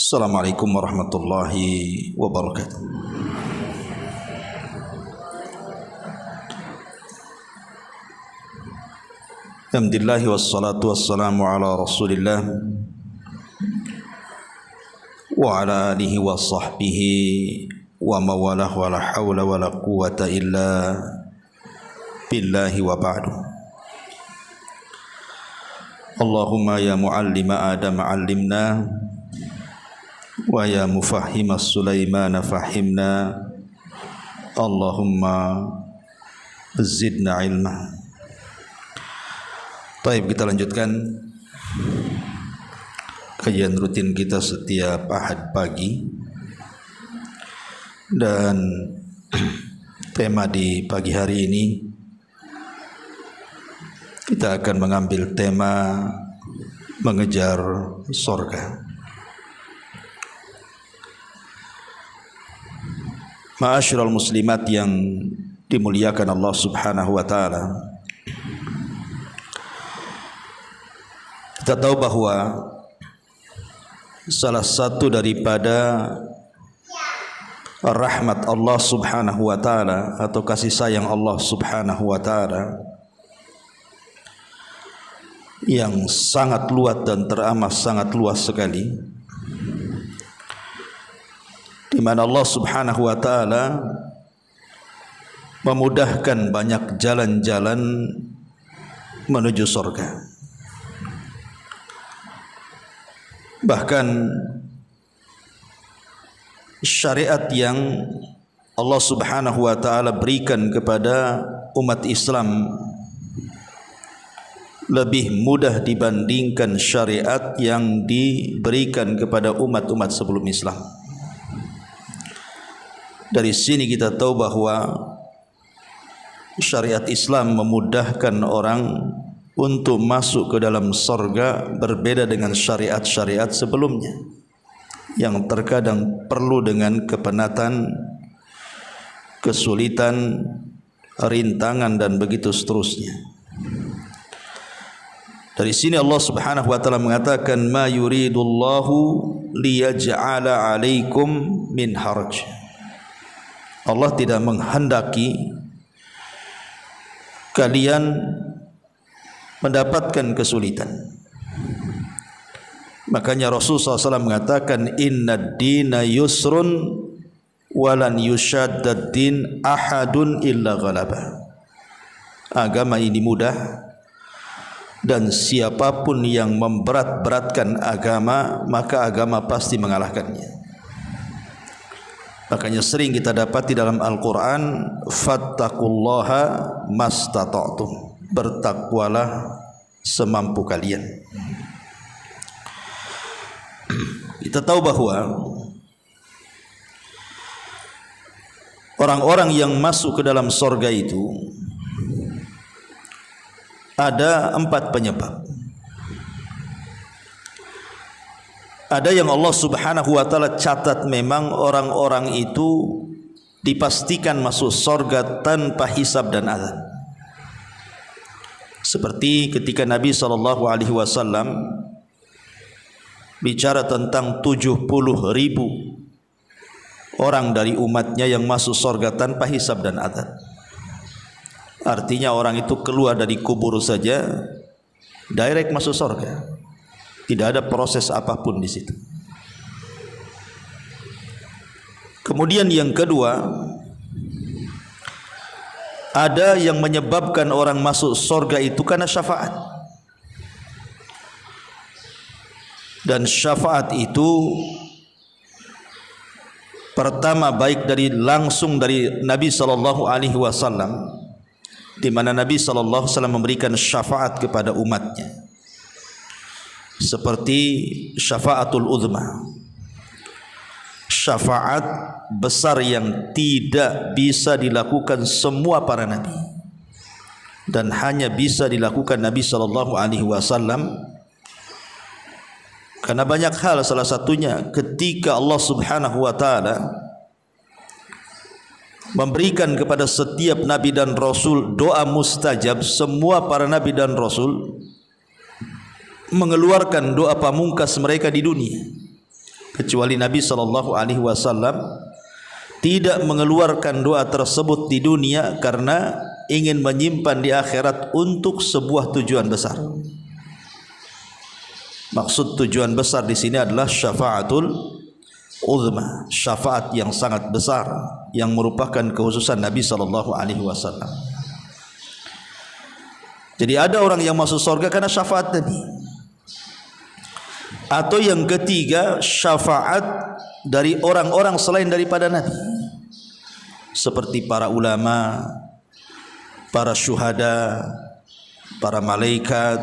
Assalamualaikum warahmatullahi wabarakatuh. Alhamdulillah wassalatu wassalamu ala Rasulillah wa ala alihi wa sahbihi wa mawalah wa la hawla wa la quwata illa billahi wa ba'du. Allahumma ya muallima Adam 'allimna wa ya mufahhima Sulaiman fahimna. Allahumma zidna ilma. Baik, kita lanjutkan kajian rutin kita setiap Ahad pagi. Dan tema di pagi hari ini kita akan mengambil tema mengejar sorga. Ma'asyiral muslimat yang dimuliakan Allah Subhanahu wa taala. Kita tahu bahwa salah satu daripada rahmat Allah Subhanahu wa taala atau kasih sayang Allah Subhanahu wa taala yang sangat luas dan teramat sangat luas sekali, di mana Allah Subhanahu wa taala memudahkan banyak jalan-jalan menuju surga. Bahkan syariat yang Allah Subhanahu wa taala berikan kepada umat Islam lebih mudah dibandingkan syariat yang diberikan kepada umat-umat sebelum Islam. Dari sini kita tahu bahwa syariat Islam memudahkan orang untuk masuk ke dalam surga, berbeda dengan syariat-syariat sebelumnya yang terkadang perlu dengan kepenatan, kesulitan, rintangan dan begitu seterusnya. Dari sini Allah Subhanahu wa taala mengatakan, ma yuridullahu liyaj'ala 'alaikum min haraj. Allah tidak menghendaki kalian mendapatkan kesulitan. Makanya Rasulullah SAW mengatakan, innad dina yusrun walan yushaddad din ahadun illa ghalaba. Agama ini mudah, dan siapapun yang memberat-beratkan agama, maka agama pasti mengalahkannya. Makanya sering kita dapat di dalam Al-Quran, fattaqullaha mastata'tum, bertakwalah semampu kalian. Kita tahu bahwa orang-orang yang masuk ke dalam surga itu ada 4 penyebab. Ada yang Allah Subhanahu wa taala catat memang orang-orang itu dipastikan masuk surga tanpa hisab dan azab. Seperti ketika Nabi SAW bicara tentang 70.000 orang dari umatnya yang masuk surga tanpa hisab dan azab. Artinya orang itu keluar dari kubur saja direct masuk surga. Tidak ada proses apapun di situ. Kemudian yang kedua, ada yang menyebabkan orang masuk surga itu karena syafaat. Dan syafaat itu pertama baik langsung dari Nabi SAW, di mana Nabi SAW memberikan syafaat kepada umatnya, seperti syafaatul uzma, syafaat besar yang tidak bisa dilakukan semua para nabi dan hanya bisa dilakukan Nabi SAW. Karena banyak hal, salah satunya ketika Allah Subhanahu wa taala memberikan kepada setiap nabi dan rasul doa mustajab, semua para nabi dan rasul mengeluarkan doa pamungkas mereka di dunia. kecuali Nabi SAW tidak mengeluarkan doa tersebut di dunia karena ingin menyimpan di akhirat untuk sebuah tujuan besar. Maksud tujuan besar di sini adalah syafaatul uzma, syafaat yang sangat besar yang merupakan kekhususan Nabi SAW. Jadi ada orang yang masuk surga karena syafaat Nabi. Atau yang ketiga, syafaat dari orang-orang selain daripada Nabi, seperti para ulama, para syuhada, para malaikat,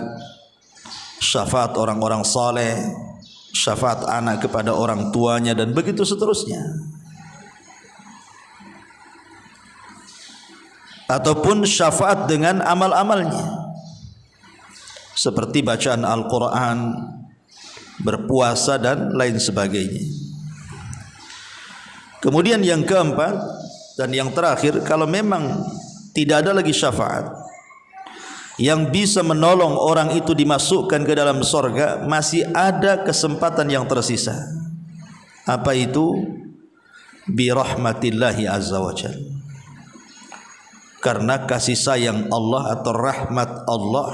syafaat orang-orang saleh, syafaat anak kepada orang tuanya, dan begitu seterusnya. Ataupun syafaat dengan amal-amalnya, seperti bacaan Al-Quran, berpuasa, dan lain sebagainya. Kemudian yang keempat dan yang terakhir, kalau memang tidak ada lagi syafaat yang bisa menolong orang itu dimasukkan ke dalam sorga, masih ada kesempatan yang tersisa. Apa itu? Bi rahmatillahi azza wa jalla. Karena kasih sayang Allah atau rahmat Allah,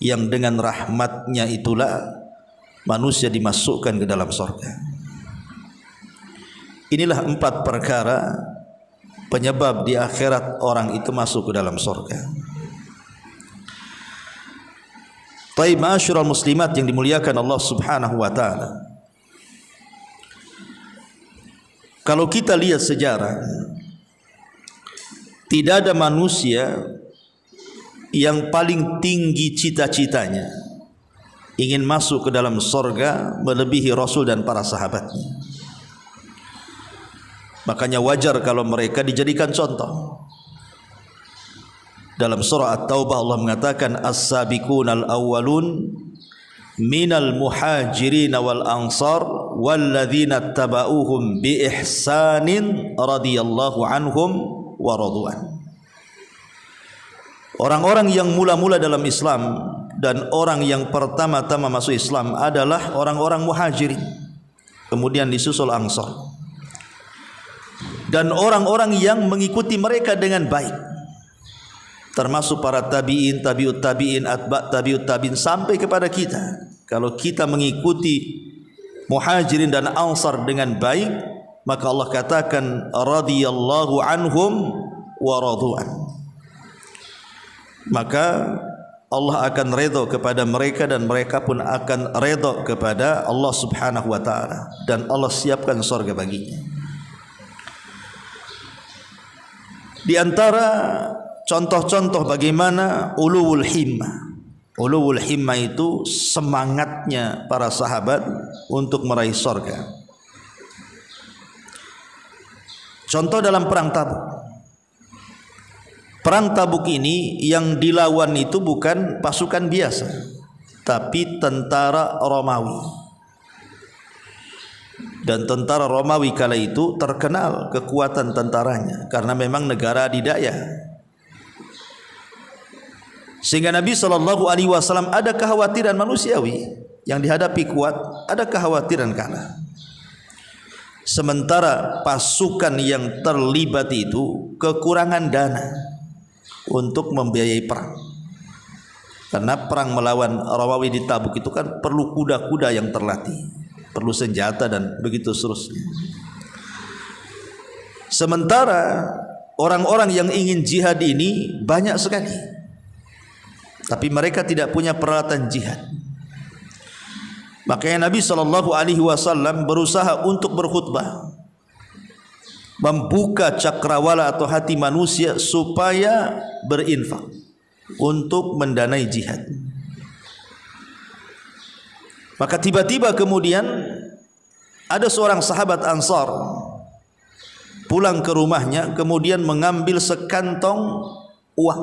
yang dengan rahmatnya itulah manusia dimasukkan ke dalam sorga. Inilah 4 perkara penyebab di akhirat orang itu masuk ke dalam sorga. Taib, ma'asyiral muslimat yang dimuliakan Allah Subhanahu wa ta'ala, kalau kita lihat sejarah, tidak ada manusia yang paling tinggi cita-citanya ingin masuk ke dalam sorga melebihi Rasul dan para sahabatnya. Makanya wajar kalau mereka dijadikan contoh. Dalam surah At-Taubah Allah mengatakan, as-sabiqunal awwalun minal muhajirin wal ansar walladzina tabauhum bi ihsanin radhiyallahu anhum wa radu'an. Orang-orang yang mula-mula dalam Islam dan orang yang pertama-tama masuk Islam adalah orang-orang muhajirin, kemudian disusul ansar, dan orang-orang yang mengikuti mereka dengan baik, termasuk para tabi'in, tabi'ut tabi'in, atba' tabi'ut tabi'in, sampai kepada kita. Kalau kita mengikuti muhajirin dan ansar dengan baik, maka Allah katakan radhiyallahu anhum wa radu'an. Maka Allah akan redha kepada mereka dan mereka pun akan redha kepada Allah Subhanahu wa ta'ala, dan Allah siapkan surga baginya. Di antara contoh-contoh bagaimana uluwul himmah. Uluwul himmah itu semangatnya para sahabat untuk meraih surga. Contoh dalam perang Tabuk. Perang Tabuk ini yang dilawan itu bukan pasukan biasa, tapi tentara Romawi. Dan tentara Romawi kala itu terkenal kekuatan tentaranya karena memang negara adidaya. Sehingga Nabi SAW ada kekhawatiran manusiawi yang dihadapi kuat, ada kekhawatiran kalah. Sementara pasukan yang terlibat itu kekurangan dana untuk membiayai perang. Karena perang melawan Romawi di Tabuk itu kan perlu kuda-kuda yang terlatih, perlu senjata, dan begitu seterusnya. Sementara orang-orang yang ingin jihad ini banyak sekali, tapi mereka tidak punya peralatan jihad. Makanya Nabi SAW berusaha untuk berkhutbah, membuka cakrawala atau hati manusia supaya berinfak untuk mendanai jihad. Maka tiba-tiba kemudian ada seorang sahabat Ansar pulang ke rumahnya, kemudian mengambil sekantong uang,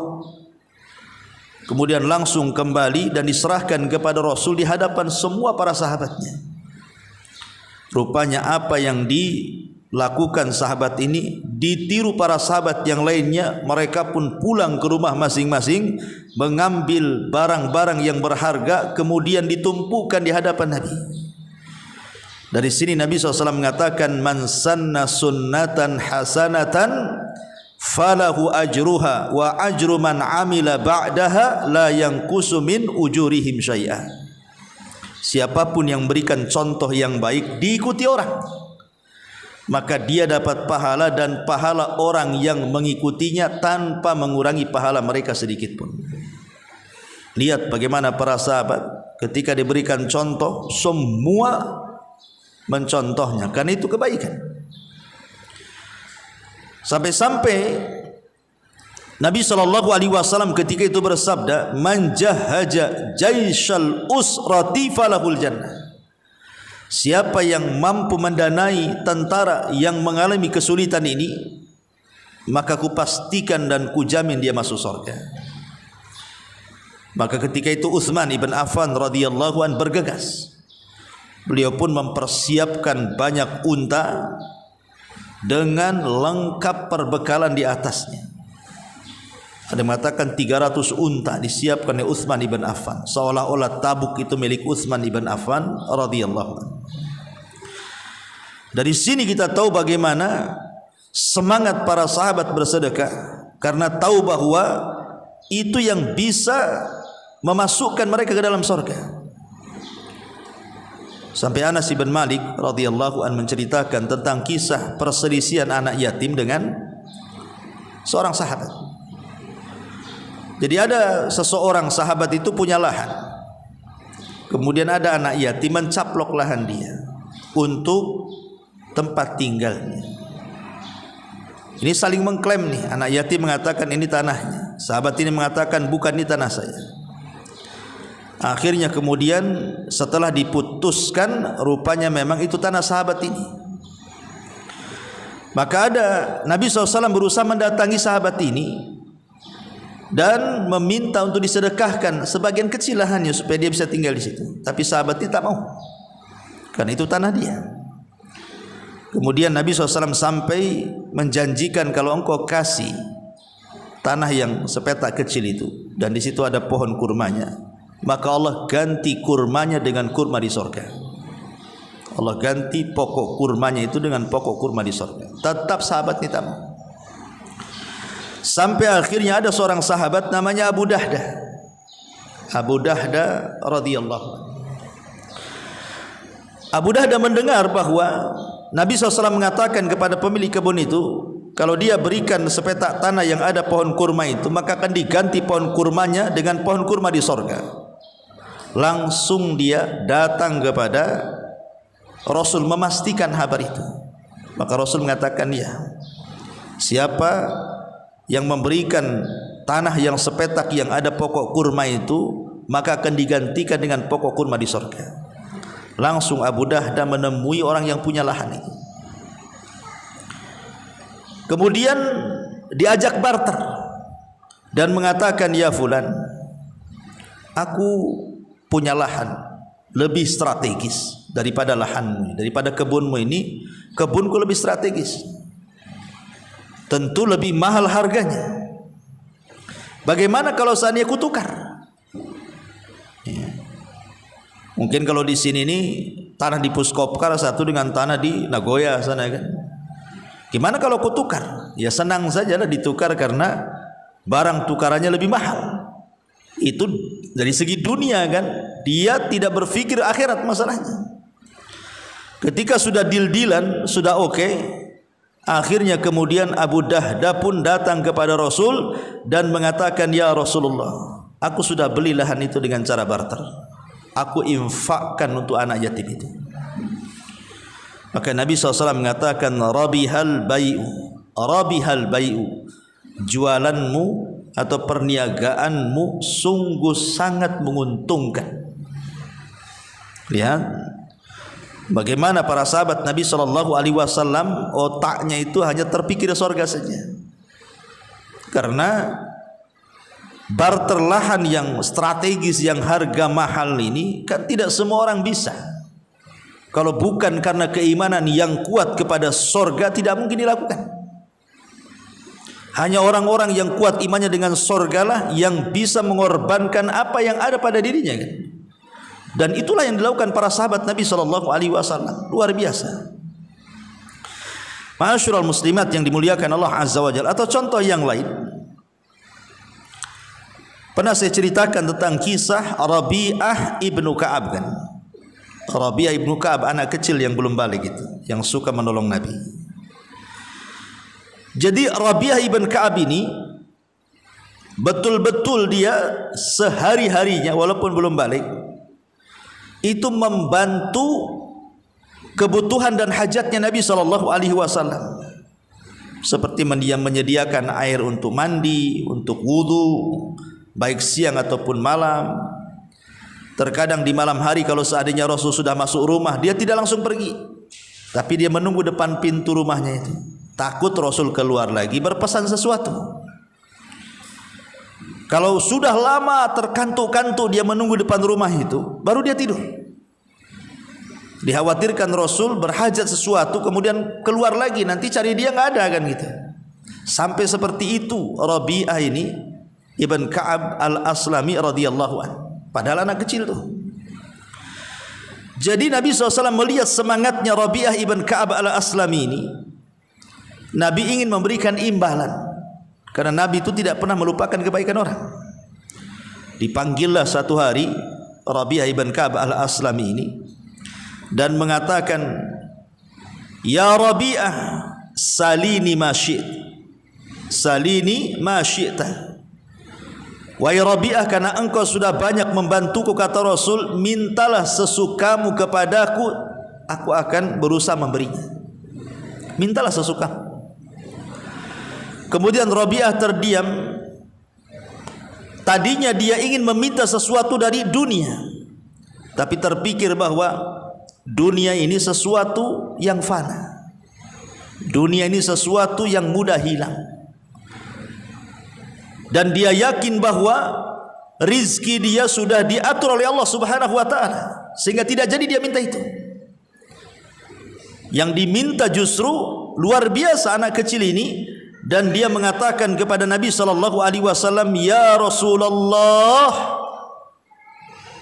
kemudian langsung kembali dan diserahkan kepada Rasul di hadapan semua para sahabatnya. Rupanya apa yang dilakukan sahabat ini ditiru para sahabat yang lainnya. Mereka pun pulang ke rumah masing-masing, mengambil barang-barang yang berharga, kemudian ditumpukan di hadapan Nabi. Dari sini Nabi SAW mengatakan, man sanna sunnatan hasanatan falahu ajruha wa ajru man amila ba'daha la yanqusu min ujurihim syai'ah. Siapapun yang berikan contoh yang baik diikuti orang, maka dia dapat pahala dan pahala orang yang mengikutinya tanpa mengurangi pahala mereka sedikit pun. Lihat bagaimana para sahabat ketika diberikan contoh, semua mencontohnya karena itu kebaikan. Sampai-sampai Nabi SAW ketika itu bersabda, man jahaja jaishal usrati falahul jannah. Siapa yang mampu mendanai tentara yang mengalami kesulitan ini, maka kupastikan dan kujamin dia masuk surga. Maka ketika itu Utsman ibn Affan radhiyallahu an bergegas. Beliau pun mempersiapkan banyak unta dengan lengkap perbekalan di atasnya. Ada yang mengatakan 300 unta disiapkan oleh Utsman ibn Affan, seolah-olah Tabuk itu milik Utsman ibn Affan radhiyallahu an. Dari sini kita tahu bagaimana semangat para sahabat bersedekah, karena tahu bahwa itu yang bisa memasukkan mereka ke dalam surga. Sampai Anas bin Malik radhiyallahu an menceritakan tentang kisah perselisihan anak yatim dengan seorang sahabat. Jadi ada seseorang sahabat itu punya lahan, kemudian ada anak yatim mencaplok lahan dia untuk tempat tinggalnya. Ini saling mengklaim nih, anak yatim mengatakan ini tanahnya, sahabat ini mengatakan bukan, ini tanah saya. Akhirnya kemudian setelah diputuskan, rupanya memang itu tanah sahabat ini. Maka ada Nabi SAW berusaha mendatangi sahabat ini dan meminta untuk disedekahkan sebagian kecil lahannya supaya dia bisa tinggal di situ. Tapi sahabat ini tak mau, karena itu tanah dia. Kemudian Nabi SAW sampai menjanjikan, kalau engkau kasih tanah yang sepetak kecil itu dan di situ ada pohon kurmanya, maka Allah ganti kurmanya dengan kurma di surga. Allah ganti pokok kurmanya itu dengan pokok kurma di surga. Tetap sahabat ini tak mau. Sampai akhirnya ada seorang sahabat namanya Abu Dahda. Abu Dahda radhiyallahu anhu. Abu Dahda mendengar bahwa Nabi SAW mengatakan kepada pemilik kebun itu, kalau dia berikan sepetak tanah yang ada pohon kurma itu, maka akan diganti pohon kurmanya dengan pohon kurma di sorga. Langsung dia datang kepada Rasul memastikan kabar itu. Maka Rasul mengatakan, ya, siapa yang memberikan tanah yang sepetak yang ada pokok kurma itu, maka akan digantikan dengan pokok kurma di sorga. Langsung Abu Dahda menemui orang yang punya lahan itu. Kemudian diajak barter dan mengatakan, ya fulan, aku punya lahan lebih strategis daripada lahanmu, daripada kebunmu ini. Kebunku lebih strategis, tentu lebih mahal harganya. Bagaimana kalau seandainya ku tukar? Mungkin kalau di sini nih tanah di Puskopkar satu dengan tanah di Nagoya sana kan. Gimana kalau ku tukar? Ya senang saja lah ditukar karena barang tukarannya lebih mahal. Itu dari segi dunia kan. Dia tidak berpikir akhirat masalahnya. Ketika sudah deal-dealan, sudah oke, akhirnya kemudian Abu Dahda pun datang kepada Rasul dan mengatakan, ya Rasulullah, aku sudah beli lahan itu dengan cara barter. Aku infakkan untuk anak yatim itu. Maka Nabi SAW mengatakan, rabihal bai'u, rabihal bai'u, jualanmu atau perniagaanmu sungguh sangat menguntungkan. Lihat bagaimana para sahabat Nabi SAW otaknya itu hanya terpikir surga saja. Karena barter lahan yang strategis yang harga mahal ini kan tidak semua orang bisa. Kalau bukan karena keimanan yang kuat kepada surga, tidak mungkin dilakukan. Hanya orang-orang yang kuat imannya dengan surga lah yang bisa mengorbankan apa yang ada pada dirinya kan. Dan itulah yang dilakukan para sahabat Nabi SAW. Luar biasa. Ma'asyiral muslimat yang dimuliakan Allah Azza wa Jalla. Atau contoh yang lain, pernah saya ceritakan tentang kisah Rabi'ah ibnu Ka'ab kan. Rabi'ah ibnu Ka'ab, anak kecil yang belum balik itu, yang suka menolong Nabi. Jadi Rabi'ah ibn Ka'ab ini betul-betul dia sehari-harinya walaupun belum balik itu membantu kebutuhan dan hajatnya Nabi SAW. Seperti menyediakan air untuk mandi, untuk wudu, baik siang ataupun malam. Terkadang di malam hari kalau seandainya Rasul sudah masuk rumah, dia tidak langsung pergi, tapi dia menunggu depan pintu rumahnya itu. Takut Rasul keluar lagi berpesan sesuatu. Kalau sudah lama terkantuk-kantuk dia menunggu depan rumah itu, baru dia tidur. Dikhawatirkan Rasul berhajat sesuatu kemudian keluar lagi, nanti cari dia nggak ada kan gitu. Sampai seperti itu Rabi'ah ini Ibn Ka'ab al-Aslami radhiyallahu anhu. Padahal anak kecil tuh. Jadi Nabi SAW melihat semangatnya Rabi'ah Ibn Ka'ab al-Aslami ini, Nabi ingin memberikan imbalan. Karena Nabi itu tidak pernah melupakan kebaikan orang. Dipanggillah satu hari Rabi'ah ibn Ka'ab al-Aslami ini dan mengatakan, "Ya Rabi'ah, salini ma syi'ta. Salini ma syi'ta." Wahai Rabi'ah, karena engkau sudah banyak membantuku, kata Rasul, mintalah sesukamu kepadaku, aku akan berusaha memberinya. Mintalah sesukamu. Kemudian Rabi'ah terdiam. Tadinya dia ingin meminta sesuatu dari dunia, tapi terpikir bahwa dunia ini sesuatu yang fana. Dunia ini sesuatu yang mudah hilang. Dan dia yakin bahwa rizki dia sudah diatur oleh Allah Subhanahu wa ta'ala, sehingga tidak jadi dia minta itu. Yang diminta justru luar biasa anak kecil ini. Dan dia mengatakan kepada Nabi SAW, "Ya Rasulullah,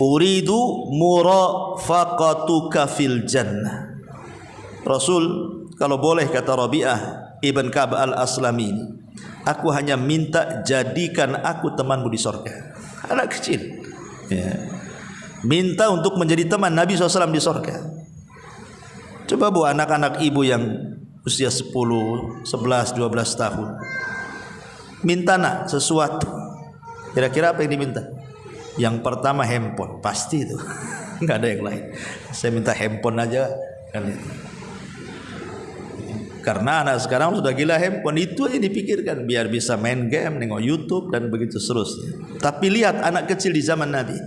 uridu murafaqatuka fil jannah." Rasul, kalau boleh, kata Rabi'ah ibn Ka'ab al-Aslami ini, aku hanya minta jadikan aku temanmu di surga. Anak kecil ya, minta untuk menjadi teman Nabi SAW di surga. Coba bu, anak-anak ibu yang usia 10, 11, 12 tahun minta nak sesuatu, kira-kira apa yang diminta? Yang pertama handphone, pasti itu. Nggak ada yang lain. Saya minta handphone aja kan itu. Karena anak sekarang sudah gila handphone, itu aja dipikirkan biar bisa main game, nengok YouTube dan begitu seterusnya. Tapi lihat anak kecil di zaman Nabi,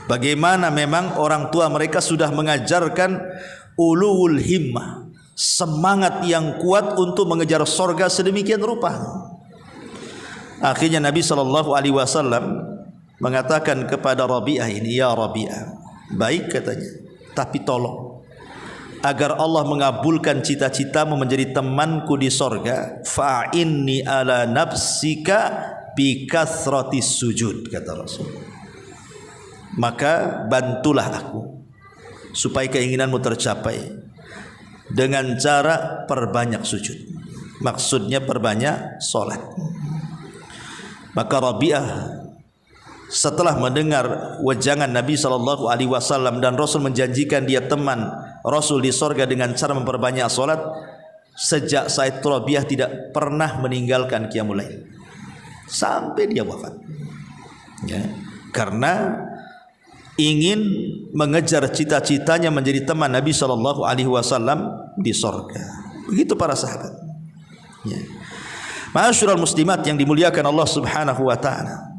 bagaimana memang orang tua mereka sudah mengajarkan ulul himmah, semangat yang kuat untuk mengejar sorga sedemikian rupa. Akhirnya Nabi SAW mengatakan kepada Rabi'ah ini, "Ya Rabi'ah, baik," katanya, "tapi tolong agar Allah mengabulkan cita-citamu menjadi temanku di sorga, fa'inni ala nafsika bi kathratis sujud," kata Rasul. Maka bantulah aku supaya keinginanmu tercapai dengan cara perbanyak sujud. Maksudnya perbanyak solat. Maka Rabi'ah setelah mendengar wejangan Nabi SAW dan Rasul menjanjikan dia teman Rasul di sorga dengan cara memperbanyak solat, sejak saat itu Rabi'ah tidak pernah meninggalkan qiyamul lail sampai dia wafat ya, karena ingin mengejar cita-citanya menjadi teman Nabi SAW di sorga. Begitu para sahabat ya. Ma'asyiral muslimat yang dimuliakan Allah Subhanahu wa ta'ala.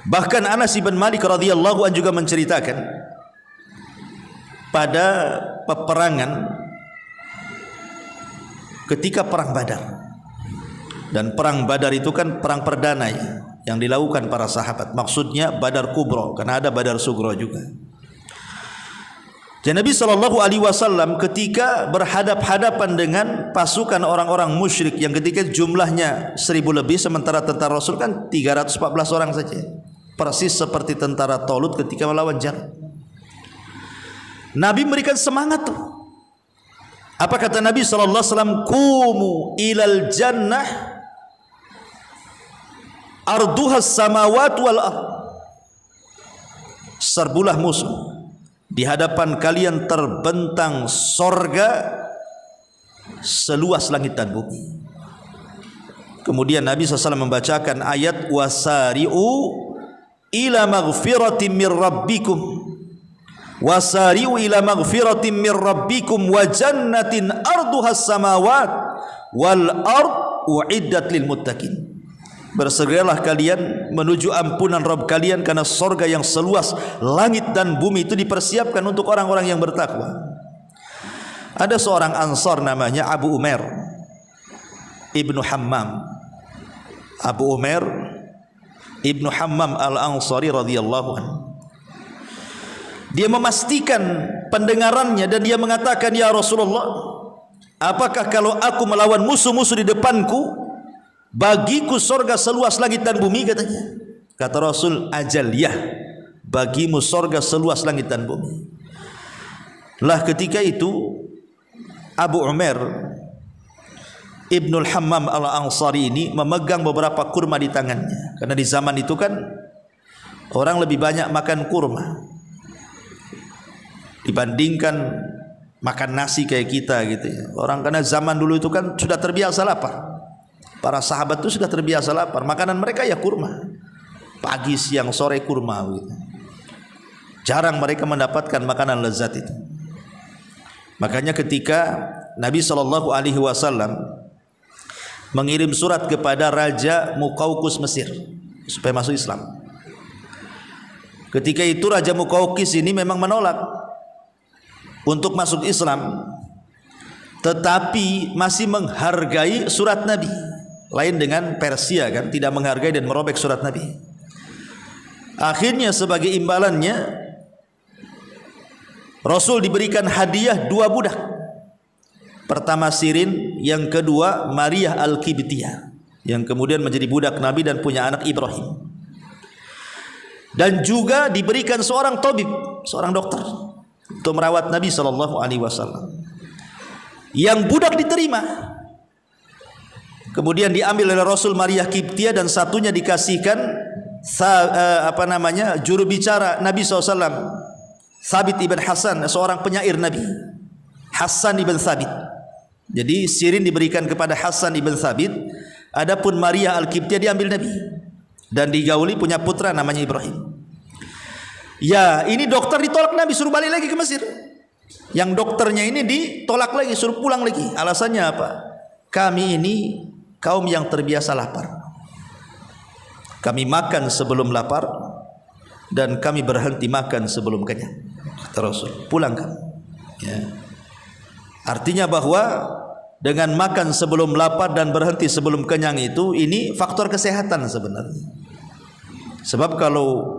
Bahkan Anas bin Malik radhiyallahu anhu juga menceritakan pada peperangan ketika perang Badar. Dan perang Badar itu kan perang perdana ya, yang dilakukan para sahabat. Maksudnya Badar Kubro, karena ada Badar Sugro juga. Dan Nabi SAW ketika berhadap-hadapan dengan pasukan orang-orang musyrik yang ketika jumlahnya 1000 lebih, sementara tentara Rasul kan 314 orang saja. persis seperti tentara Talut ketika melawan Jalut. Nabi memberikan semangat tuh. Apa kata Nabi sallallahu alaihi wasallam? Qumu ilal jannah arduhas samawat wal ard. Serbulah musuh. Di hadapan kalian terbentang sorga seluas langit dan bumi. Kemudian Nabi SAW membacakan ayat wasari'u ila maghfiratin mir rabbikum wasari'u ila maghfiratin mir rabbikum wa jannatin arduhas samawat wal ard uiddat lil muttaqin. Bersegeralah kalian menuju ampunan Rabb kalian, karena sorga yang seluas langit dan bumi itu dipersiapkan untuk orang-orang yang bertakwa. Ada seorang Ansar namanya Abu Umair Ibnu Hammam. Abu Umair Ibnu Hammam Al-Ansari radhiyallahu anhu. Dia memastikan pendengarannya dan dia mengatakan, ya Rasulullah, apakah kalau aku melawan musuh-musuh di depanku, bagiku sorga seluas langit dan bumi, katanya. Kata Rasul, ajal ya, bagimu sorga seluas langit dan bumi. Lah ketika itu Abu Umair Ibnul Hammam Al-Ansari ini memegang beberapa kurma di tangannya, karena di zaman itu kan orang lebih banyak makan kurma dibandingkan makan nasi kayak kita gitu ya. Orang karena zaman dulu itu kan sudah terbiasa lapar. Para sahabat itu sudah terbiasa lapar. Makanan mereka ya kurma. Pagi, siang, sore kurma gitu. Jarang mereka mendapatkan makanan lezat itu. Makanya ketika Nabi SAW mengirim surat kepada Raja Muqawqis Mesir supaya masuk Islam. Ketika itu Raja Muqawqis ini memang menolak untuk masuk Islam, tetapi masih menghargai surat Nabi. Lain dengan Persia kan, tidak menghargai dan merobek surat Nabi. Akhirnya sebagai imbalannya Rasul diberikan hadiah 2 budak. Pertama Sirin, yang kedua Maria Al-Qibtiyah, yang kemudian menjadi budak Nabi dan punya anak Ibrahim. Dan juga diberikan seorang tabib, seorang dokter untuk merawat Nabi SAW. Yang budak diterima. Kemudian diambil oleh Rasul Maria Qibtiyah dan satunya dikasihkan juru bicara Nabi SAW, Thabit ibn Hasan, seorang penyair Nabi, Hasan ibn Thabit. Jadi Sirin diberikan kepada Hasan ibn Thabit, adapun Maria Al-Qibtiyah diambil Nabi dan digauli punya putra namanya Ibrahim. Ya, ini dokter ditolak Nabi, suruh balik lagi ke Mesir. Yang dokternya ini ditolak lagi, suruh pulang lagi. Alasannya apa? Kami ini kaum yang terbiasa lapar. Kami makan sebelum lapar dan kami berhenti makan sebelum kenyang. Kata Rasul, pulang kamu. Ya. Artinya bahwa dengan makan sebelum lapar dan berhenti sebelum kenyang itu, ini faktor kesehatan sebenarnya. Sebab kalau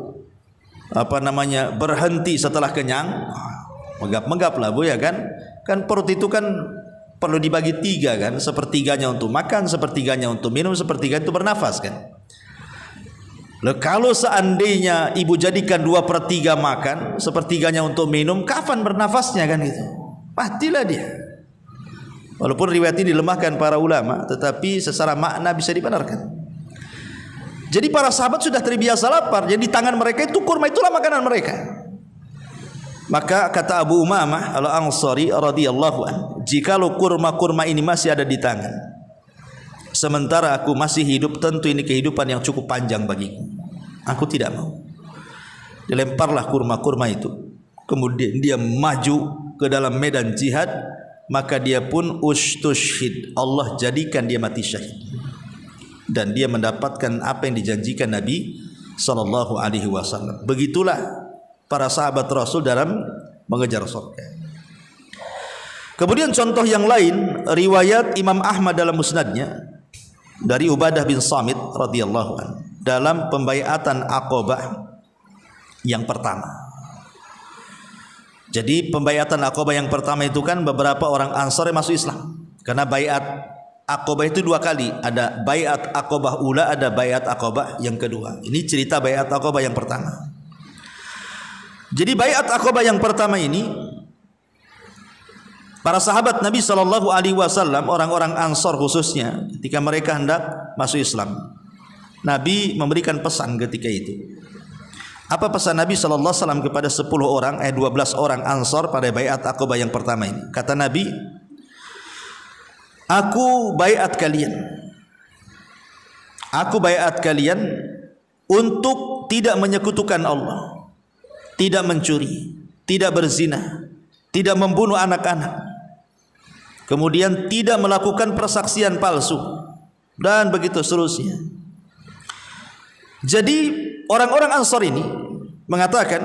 berhenti setelah kenyang, menggap-menggap lah Bu ya kan. Kan perut itu kan perlu dibagi 3 kan, sepertiganya untuk makan, sepertiganya untuk minum, sepertiganya untuk bernafas kan. Loh, kalau seandainya ibu jadikan 2/3 makan, sepertiganya untuk minum, kapan bernafasnya kan gitu? Matilah dia. Walaupun riwayat ini dilemahkan para ulama, tetapi secara makna bisa dibenarkan. Jadi para sahabat sudah terbiasa lapar, jadi di tangan mereka itu kurma, itulah makanan mereka. Maka kata Abu Umamah Al-Ansari radhiyallahu anhu, jikalau kurma-kurma ini masih ada di tangan sementara aku masih hidup, tentu ini kehidupan yang cukup panjang bagiku. Aku tidak mau. Dilemparlah kurma-kurma itu. Kemudian dia maju ke dalam medan jihad, maka dia pun ustushhid, Allah jadikan dia mati syahid. Dan dia mendapatkan apa yang dijanjikan Nabi sallallahu alaihi wasallam. Begitulah para sahabat Rasul dalam mengejar surga. Kemudian contoh yang lain, riwayat Imam Ahmad dalam musnadnya dari Ubadah bin Samit radhiyallahu anhu dalam pembaiatan Aqabah yang pertama. Jadi pembaiatan Aqabah yang pertama itu kan beberapa orang Ansar yang masuk Islam, karena baiat Aqabah itu dua kali, ada baiat Aqabah ula, ada baiat Aqabah yang kedua. Ini cerita baiat Aqabah yang pertama. Jadi baiat Aqabah yang pertama ini, para sahabat Nabi SAW, orang-orang Ansor khususnya, ketika mereka hendak masuk Islam, Nabi memberikan pesan ketika itu. Apa pesan Nabi SAW kepada 10 orang, 12 orang Ansor pada baiat Aqabah yang pertama ini? Kata Nabi, aku baiat kalian untuk tidak menyekutukan Allah, tidak mencuri, tidak berzina, tidak membunuh anak-anak, kemudian tidak melakukan persaksian palsu, dan begitu seterusnya. Jadi orang-orang Ansor ini mengatakan,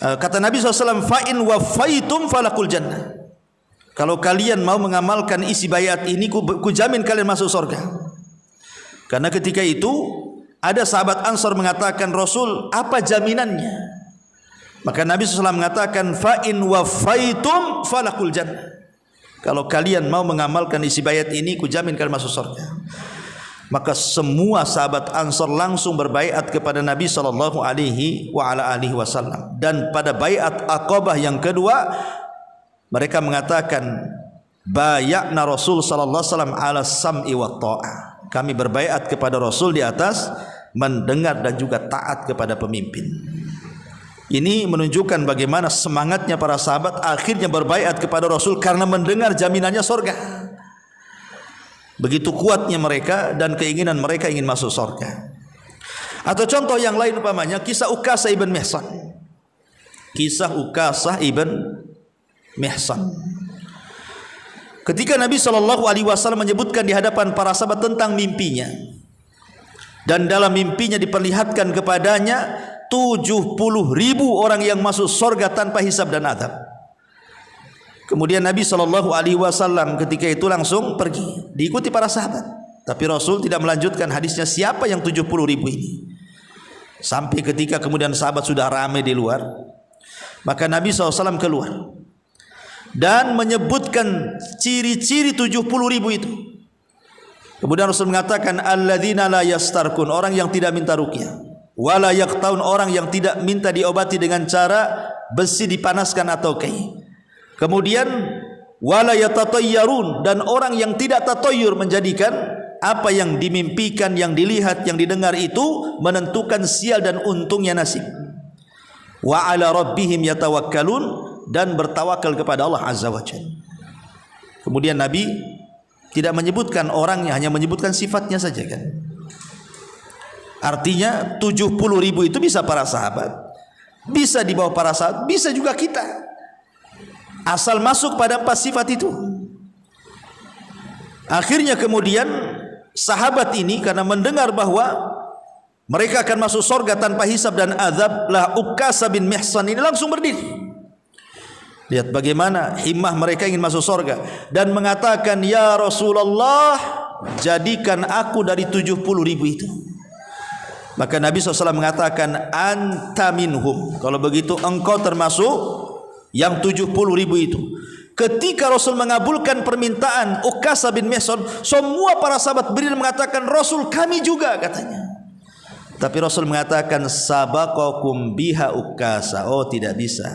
kata Nabi SAW, fa'in wafaitum falakul jannah. Kalau kalian mau mengamalkan isi baiat ini, ku jamin kalian masuk surga. Karena ketika itu ada sahabat Ansor mengatakan, Rasul, apa jaminannya? Maka Nabi SAW mengatakan, fa'in wafaitum falakul jannah. Kalau kalian mau mengamalkan isi baiat ini, ku jamin kalian masuk surga. Maka semua sahabat Ansor langsung berbaiat kepada Nabi SAW. Dan pada baiat Aqabah yang kedua, mereka mengatakan, bayakna Rasul sallallahu alaihi wasallam ala sam'i wa ta'ah. Kami berbaiat kepada Rasul di atas mendengar dan juga taat kepada pemimpin. Ini menunjukkan bagaimana semangatnya para sahabat akhirnya berbaiat kepada Rasul karena mendengar jaminannya surga. Begitu kuatnya mereka dan keinginan mereka ingin masuk surga. Atau contoh yang lain umpamanya kisah Ukasah ibn Mihsan. Kisah Ukasah ibn Mihsan. Ketika Nabi SAW menyebutkan di hadapan para sahabat tentang mimpinya, dan dalam mimpinya diperlihatkan kepadanya 70.000 orang yang masuk surga tanpa hisab dan adab. Kemudian Nabi SAW ketika itu langsung pergi, diikuti para sahabat. Tapi Rasul tidak melanjutkan hadisnya siapa yang 70.000 ini. Sampai ketika kemudian sahabat sudah ramai di luar, maka Nabi SAW keluar dan menyebutkan ciri-ciri 70.000 itu. Kemudian Rasul mengatakan, alladzina la yastarkun, orang yang tidak minta ruqyah, wala yaqtaun, orang yang tidak minta diobati dengan cara besi dipanaskan atau kai. Kemudian wala yatatayyarun, dan orang yang tidak tatayyur, menjadikan apa yang dimimpikan, yang dilihat, yang didengar itu menentukan sial dan untungnya nasib. Wa ala rabbihim yatawakkalun, dan bertawakal kepada Allah Azza wa Jalla. Kemudian Nabi tidak menyebutkan orangnya, hanya menyebutkan sifatnya saja kan. Artinya 70.000 itu bisa para sahabat, bisa di bawah para sahabat, bisa juga kita, asal masuk pada 4 sifat itu. Akhirnya kemudian sahabat ini karena mendengar bahwa mereka akan masuk surga tanpa hisab dan azab, lah Ukasah bin Mihsan ini langsung berdiri. Lihat bagaimana himmah mereka ingin masuk surga, dan mengatakan, ya Rasulullah, jadikan aku dari 70.000 itu. Maka Nabi SAW mengatakan, anta minhum, kalau begitu engkau termasuk yang 70.000 itu. Ketika Rasul mengabulkan permintaan Ukasah bin Mihsan, semua para sahabat berdiri mengatakan, Rasul, kami juga, katanya. Tapi Rasul mengatakan, sabaqakum biha Ukasah, oh tidak bisa,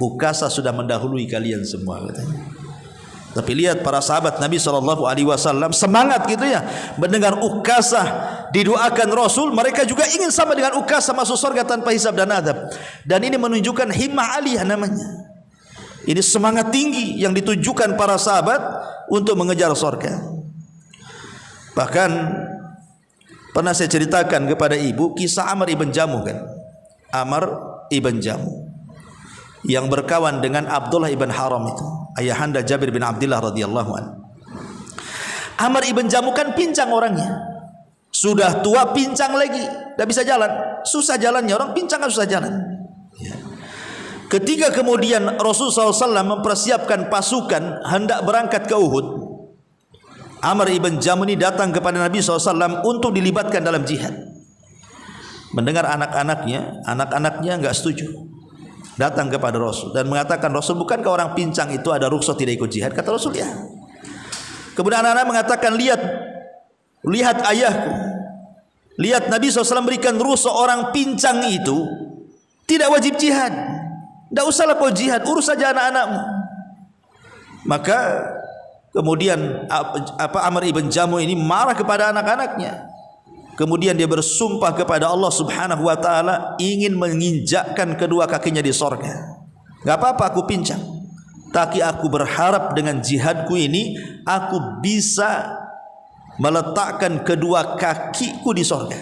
Ukasah sudah mendahului kalian semua, katanya. Tapi lihat para sahabat Nabi SAW semangat gitu ya, mendengar Ukasah didoakan Rasul, mereka juga ingin sama dengan Ukasah masuk surga tanpa hisab dan adab. Dan ini menunjukkan himmah aliyah namanya. Ini semangat tinggi yang ditujukan para sahabat untuk mengejar surga. Bahkan pernah saya ceritakan kepada ibu kisah Amr ibn Jamuh kan. Amr ibn Jamuh yang berkawan dengan Abdullah ibn Haram itu, ayahanda Jabir bin Abdullah radhiyallahu anhu. Amr ibn Jamuh kan pincang orangnya, sudah tua pincang lagi, tidak bisa jalan, susah jalannya, orang pincang kan susah jalan. Ketika kemudian Rasulullah SAW mempersiapkan pasukan hendak berangkat ke Uhud, Amr ibn Jamuh ini datang kepada Nabi SAW untuk dilibatkan dalam jihad. Mendengar anak-anaknya enggak setuju, datang kepada Rasul dan mengatakan, Rasul, bukankah orang pincang itu ada rukhsah tidak ikut jihad? Kata Rasul, ya. Kemudian anak-anak mengatakan, lihat ayahku, lihat Nabi SAW berikan ruh seorang pincang itu, tidak wajib jihad, tidak usahlah kau jihad, urus saja anak-anakmu. Maka kemudian Amr ibn Jamuh ini marah kepada anak-anaknya. Kemudian dia bersumpah kepada Allah Subhanahu wa taala ingin menginjakkan kedua kakinya di sorga. Enggak apa-apa aku pincang, tapi aku berharap dengan jihadku ini aku bisa meletakkan kedua kakiku di sorga.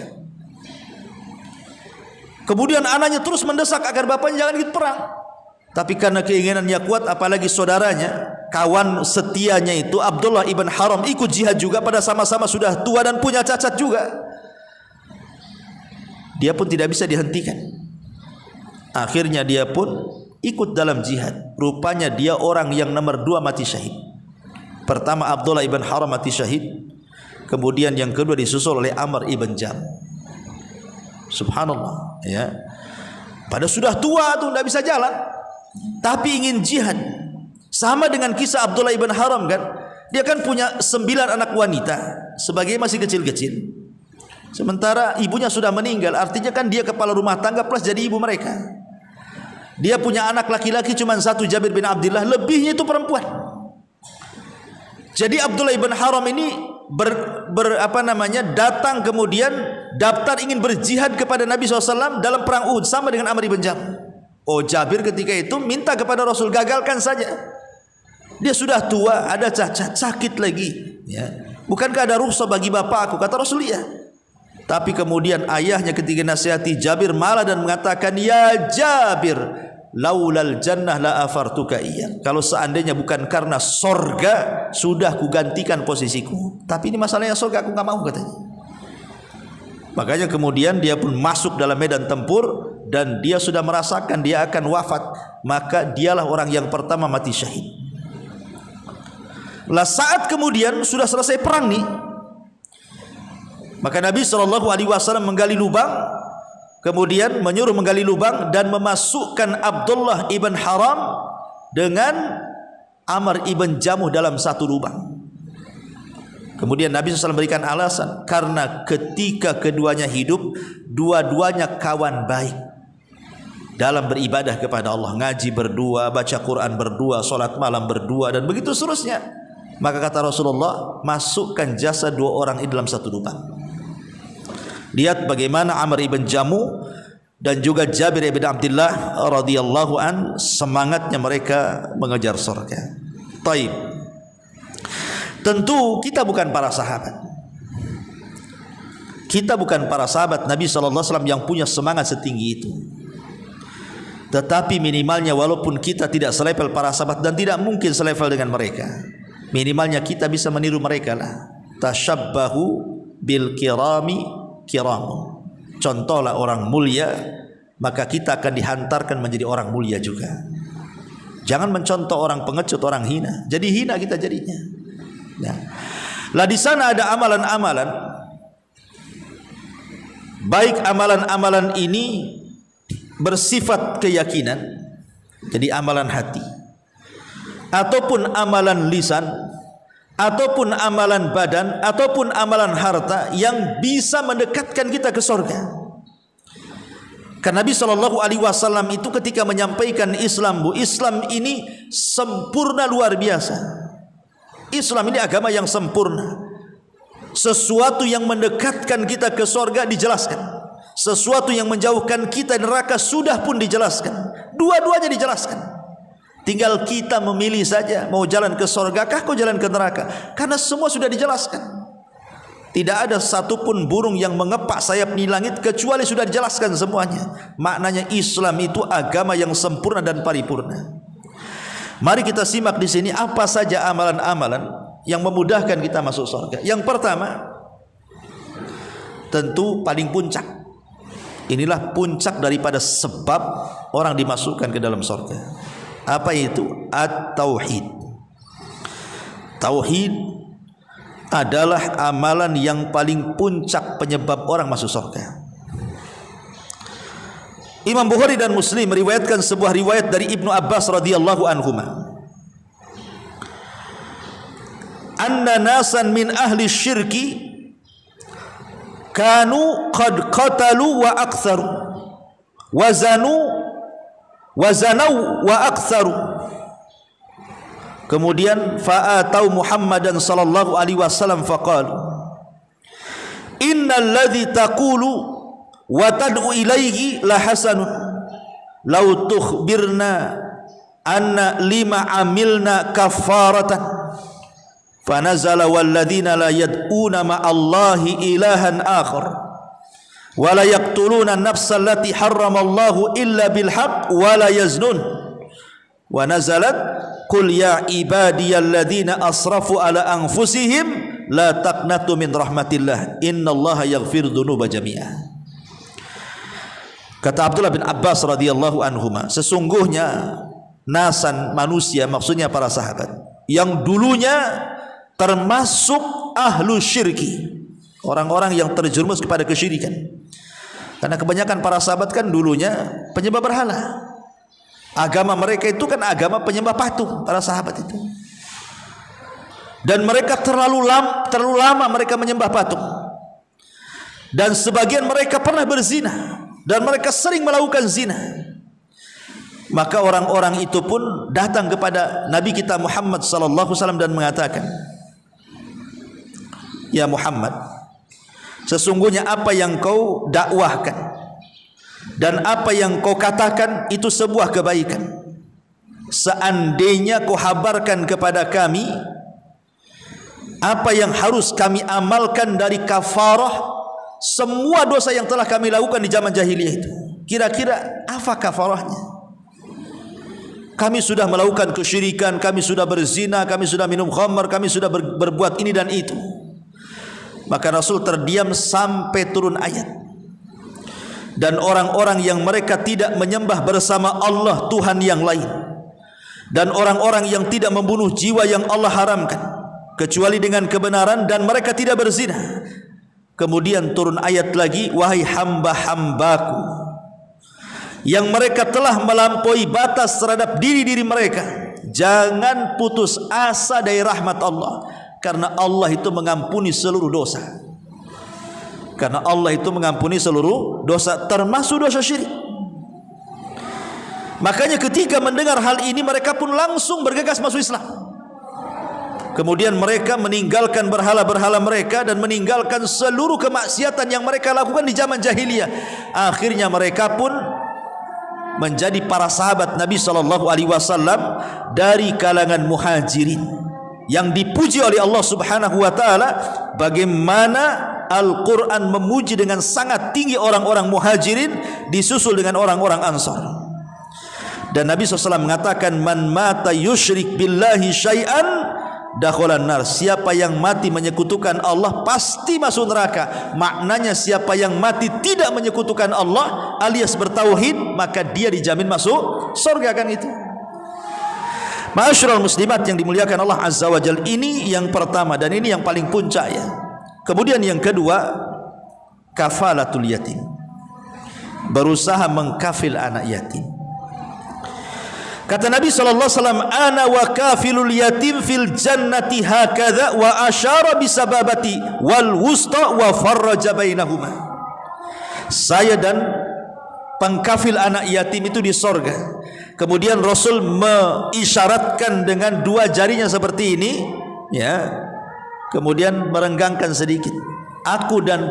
Kemudian anaknya terus mendesak agar bapaknya jangan ikut perang. Tapi karena keinginannya kuat, apalagi saudaranya, kawan setianya itu Abdullah ibn Haram ikut jihad juga, pada sama-sama sudah tua dan punya cacat juga. Dia pun tidak bisa dihentikan. Akhirnya dia pun ikut dalam jihad. Rupanya dia orang yang nomor 2 mati syahid. Pertama Abdullah ibn Haram mati syahid, kemudian yang kedua disusul oleh Amr ibn Jamuh. Subhanallah, ya. Pada sudah tua tuh tidak bisa jalan, tapi ingin jihad. Sama dengan kisah Abdullah ibn Haram kan, dia kan punya 9 anak wanita sebagai masih kecil-kecil. Sementara ibunya sudah meninggal, artinya kan dia kepala rumah tangga plus jadi ibu mereka. Dia punya anak laki-laki cuma 1, Jabir bin Abdullah, lebihnya itu perempuan. Jadi Abdullah ibn Haram ini datang kemudian daftar ingin berjihad kepada Nabi SAW dalam perang Uhud sama dengan Amr ibn Jamuh. Oh, Jabir ketika itu minta kepada Rasul, gagalkan saja. Dia sudah tua, ada cacat, sakit lagi. Ya. Bukankah ada rukhsah bagi bapak aku? Kata Rasul, iya. Tapi kemudian ayahnya ketika nasihati Jabir malah dan mengatakan, ya Jabir, laulal jannah la afartuka iya. Kalau seandainya bukan karena sorga, sudah kugantikan posisiku. Tapi ini masalahnya sorga, aku nggak mau katanya. Makanya kemudian dia pun masuk dalam medan tempur dan dia sudah merasakan dia akan wafat. Maka dialah orang yang pertama mati syahid. Lah saat kemudian sudah selesai perang nih, maka Nabi SAW menggali lubang, kemudian menyuruh menggali lubang dan memasukkan Abdullah ibn Haram dengan Amr ibn Jamuh dalam satu lubang. Kemudian Nabi SAW berikan alasan, karena ketika keduanya hidup, dua-duanya kawan baik dalam beribadah kepada Allah, ngaji berdua, baca Quran berdua, solat malam berdua, dan begitu seterusnya. Maka kata Rasulullah, masukkan jasad 2 orang ini dalam satu lubang. Lihat bagaimana Amr ibn Jamuh dan juga Jabir ibn Abdullah radhiyallahu an semangatnya mereka mengejar surga. Taib. Tentu kita bukan para sahabat. Kita bukan para sahabat Nabi SAW yang punya semangat setinggi itu. Tetapi minimalnya walaupun kita tidak selevel para sahabat dan tidak mungkin selevel dengan mereka, minimalnya kita bisa meniru mereka lah. Tashabbahu bil kirami kiramun. Contohlah orang mulia, maka kita akan dihantarkan menjadi orang mulia juga. Jangan mencontoh orang pengecut, orang hina. Jadi hina kita jadinya. Ya. Lah di sana ada amalan-amalan. Baik amalan-amalan ini bersifat keyakinan, jadi amalan hati, ataupun amalan lisan, ataupun amalan badan, ataupun amalan harta yang bisa mendekatkan kita ke surga. Karena Nabi SAW itu ketika menyampaikan Islam, Islam ini sempurna luar biasa. Islam ini agama yang sempurna. Sesuatu yang mendekatkan kita ke surga dijelaskan, sesuatu yang menjauhkan kita neraka sudah pun dijelaskan. Dua-duanya dijelaskan. Tinggal kita memilih saja, mau jalan ke surga kah, kau jalan ke neraka. Karena semua sudah dijelaskan. Tidak ada satupun burung yang mengepak sayap di langit kecuali sudah dijelaskan semuanya. Maknanya Islam itu agama yang sempurna dan paripurna. Mari kita simak di sini apa saja amalan-amalan yang memudahkan kita masuk surga. Yang pertama, tentu paling puncak. Inilah puncak daripada sebab orang dimasukkan ke dalam surga. Apa itu? At-tauhid. Tauhid adalah amalan yang paling puncak penyebab orang masuk surga. Imam Bukhari dan Muslim meriwayatkan sebuah riwayat dari Ibnu Abbas radhiyallahu anhuma. anna nasan min ahli syirki kanu qad qatalu wa aktsaru wa zanau wa aktsaru. Kemudian fa'atau Muhammadan sallallahu alaihi wasallam faqalu innal ladzi taqulu wa tad'u ilaihi la hasanun law tukhbirna anna lima amilna kafaratan fanazala walladzina la yad'una ma'allahi ilahan akhar wa la yaqtuluna an-nafsa allati harramallahu illa bil haqq wa la yaznun wa nazalat qul ya ibadiyalladzina asrafu ala anfusihim la taqnatu min rahmatillah innallaha yaghfiru dzunuba jami'a. Kata Abdullah bin Abbas radhiyallahu anhuma, sesungguhnya nasan manusia, maksudnya para sahabat yang dulunya termasuk ahlu syirki, orang-orang yang terjerumus kepada kesyirikan. Karena kebanyakan para sahabat kan dulunya penyembah berhala. Agama mereka itu kan agama penyembah patung, para sahabat itu. Dan mereka terlalu lama mereka menyembah patung. Dan sebagian mereka pernah berzina dan mereka sering melakukan zina. Maka orang-orang itu pun datang kepada Nabi kita Muhammad sallallahu alaihi wasallam dan mengatakan, "Ya Muhammad, sesungguhnya apa yang kau dakwahkan dan apa yang kau katakan itu sebuah kebaikan. Seandainya kau habarkan kepada kami apa yang harus kami amalkan dari kafarah semua dosa yang telah kami lakukan di zaman jahiliyah itu. Kira-kira apa kafarahnya? Kami sudah melakukan kesyirikan, kami sudah berzina, kami sudah minum khamar, kami sudah berbuat ini dan itu." Maka Rasul terdiam sampai turun ayat. Dan orang-orang yang mereka tidak menyembah bersama Allah Tuhan yang lain, dan orang-orang yang tidak membunuh jiwa yang Allah haramkan kecuali dengan kebenaran, dan mereka tidak berzina. Kemudian turun ayat lagi, wahai hamba-hambaku yang mereka telah melampaui batas terhadap diri-diri mereka, jangan putus asa dari rahmat Allah, karena Allah itu mengampuni seluruh dosa. Karena Allah itu mengampuni seluruh dosa, termasuk dosa syirik. Makanya ketika mendengar hal ini mereka pun langsung bergegas masuk Islam. Kemudian mereka meninggalkan berhala-berhala mereka dan meninggalkan seluruh kemaksiatan yang mereka lakukan di zaman jahiliyah. Akhirnya mereka pun menjadi para sahabat Nabi sallallahu alaihi wasallam dari kalangan muhajirin yang dipuji oleh Allah Subhanahu wa taala. Bagaimana Al-Quran memuji dengan sangat tinggi orang-orang muhajirin disusul dengan orang-orang ansar. Dan Nabi SAW mengatakan, man mata yusyrik billahi syai'an dakhalan nar. Siapa yang mati menyekutukan Allah pasti masuk neraka. Maknanya siapa yang mati tidak menyekutukan Allah alias bertauhid, maka dia dijamin masuk surga, kan itu. Ma'asyiral muslimat yang dimuliakan Allah Azza wa Jalla, ini yang pertama dan ini yang paling puncak ya. Kemudian yang kedua, kafalatul yatim, berusaha mengkafil anak yatim. Kata Nabi sallallahu alaihi wasallam, ana wa kafilul yatim fil jannati hakadha, wa asyara bisababati wal wusta wa farraja bainahuma. Saya dan pengkafil anak yatim itu di sorga. Kemudian Rasul mengisyaratkan dengan dua jarinya seperti ini, ya. Kemudian merenggangkan sedikit. Aku dan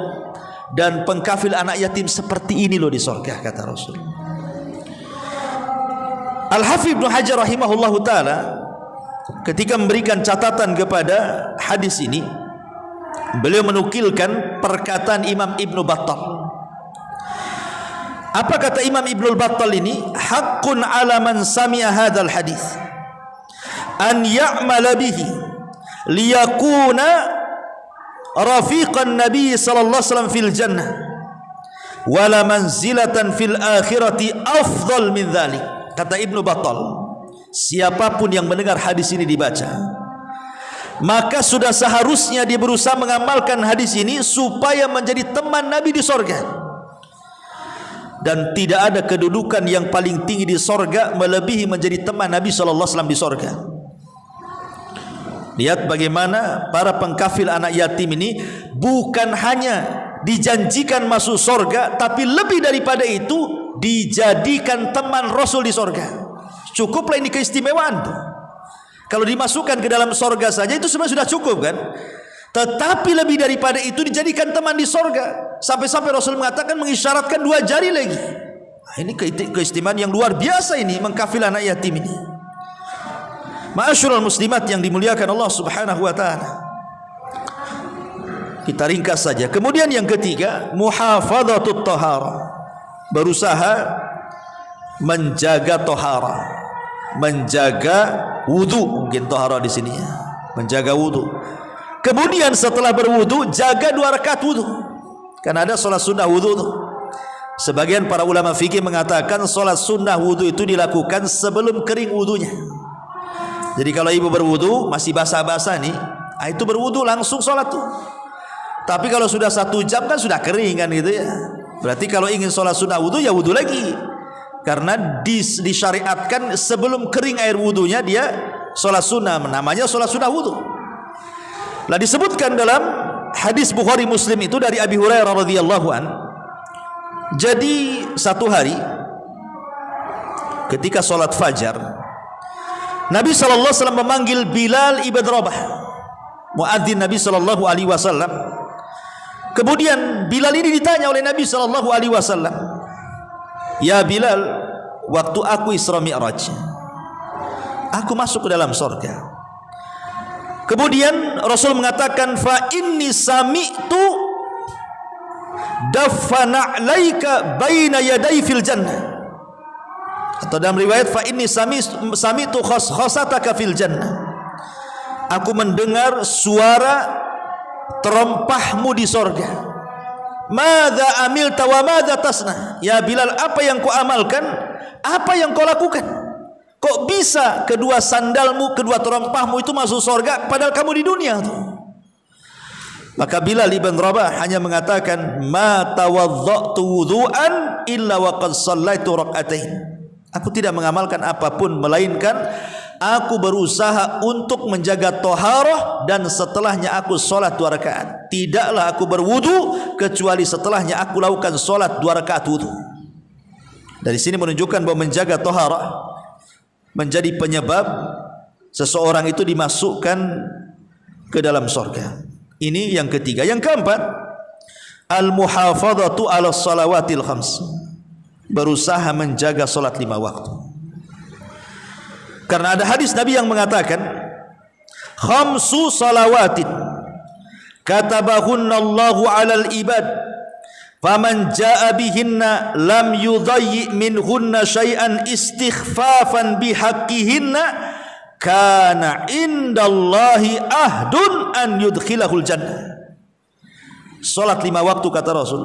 pengkafil anak yatim seperti ini loh di sorga, kata Rasul. Al-Hafidz Ibnu Hajar rahimahullahu taala ketika memberikan catatan kepada hadis ini, beliau menukilkan perkataan Imam Ibnu Battal. Apa kata Imam Ibnu Battal ini? Haqqun 'ala man sami'a hadzal hadis an ya'mala bihi liyakuna rafiqan Nabi sallallahu alaihi wasallam fil jannah wala manzilatan fil akhirati afdal min dzalik. Kata Ibnu Battal, siapapun yang mendengar hadis ini dibaca, maka sudah seharusnya dia berusaha mengamalkan hadis ini supaya menjadi teman Nabi di sorga. Dan tidak ada kedudukan yang paling tinggi di sorga melebihi menjadi teman Nabi sallallahu alaihi wasallam di sorga. Lihat bagaimana para pengkafil anak yatim ini bukan hanya dijanjikan masuk surga, tapi lebih daripada itu dijadikan teman Rasul di surga. Cukuplah ini keistimewaan tuh. Kalau dimasukkan ke dalam surga saja itu sebenarnya sudah cukup kan. Tetapi lebih daripada itu dijadikan teman di surga. Sampai-sampai Rasul mengatakan, mengisyaratkan 2 jari lagi. Nah, ini keistimewaan yang luar biasa ini, mengkafil anak yatim ini. Ma'asyiral muslimat yang dimuliakan Allah Subhanahu wa taala. Kita ringkas saja. Kemudian yang ketiga, muhafadhatut thahara. Berusaha menjaga thahara, menjaga wudu. Mungkin thahara di sini ya. Menjaga wudu. Kemudian setelah berwudu, jaga 2 rakaat wudu. Karena ada salat sunnah wudu tuh. Sebagian para ulama fikih mengatakan salat sunnah wudu itu dilakukan sebelum kering wudunya. Jadi kalau ibu berwudu masih basah-basah nih, itu berwudu langsung sholat tuh. Tapi kalau sudah 1 jam kan sudah kering kan gitu ya. Berarti kalau ingin sholat sunnah wudu ya wudu lagi. Karena disyariatkan sebelum kering air wudunya dia sholat sunnah, namanya sholat sunnah wudu. Lah disebutkan dalam hadis Bukhari Muslim itu dari Abi Hurairah radhiyallahu an. Jadi satu hari ketika sholat fajar, Nabi SAW memanggil Bilal ibn Rabah, muadzin Nabi SAW. Kemudian Bilal ini ditanya oleh Nabi SAW, "Ya Bilal, waktu aku Isra Mi'raj, aku masuk ke dalam surga." Kemudian Rasul mengatakan, "Fa inni sami'tu dafana 'alaika baina yaday fil jannah." Atau dalam riwayat, "Fa inni sami'tu khasataka fil jannah." Aku mendengar suara terompahmu di sorga. "Madza amilta wa madza tasna?" Ya Bilal, apa yang kau amalkan? Apa yang kau lakukan? Kok bisa kedua sandalmu, kedua terompahmu itu masuk surga padahal kamu di dunia tuh? Maka Bilal ibn Rabah hanya mengatakan, "Ma tawadda'tu wudu'an illa wa qad shallaitu rak'atain." Aku tidak mengamalkan apapun melainkan aku berusaha untuk menjaga taharah dan setelahnya aku salat 2 rakaat. Tidaklah aku berwudu kecuali setelahnya aku lakukan salat 2 rakaat wudu. Dari sini menunjukkan bahwa menjaga taharah menjadi penyebab seseorang itu dimasukkan ke dalam surga. Ini yang ketiga. Yang keempat, al-muhafadhatu 'ala shalawatil khams. Berusaha menjaga salat 5 waktu. Karena ada hadis Nabi yang mengatakan, "Khamsu salawatin katabahunna Allahu 'alal ibad. Faman jaa bihinna lam yudayyi minhunna syai'an istighfafan bihaqqihinna kana indallahi ahdun an yudkhilahul jannah." Salat 5 waktu kata Rasul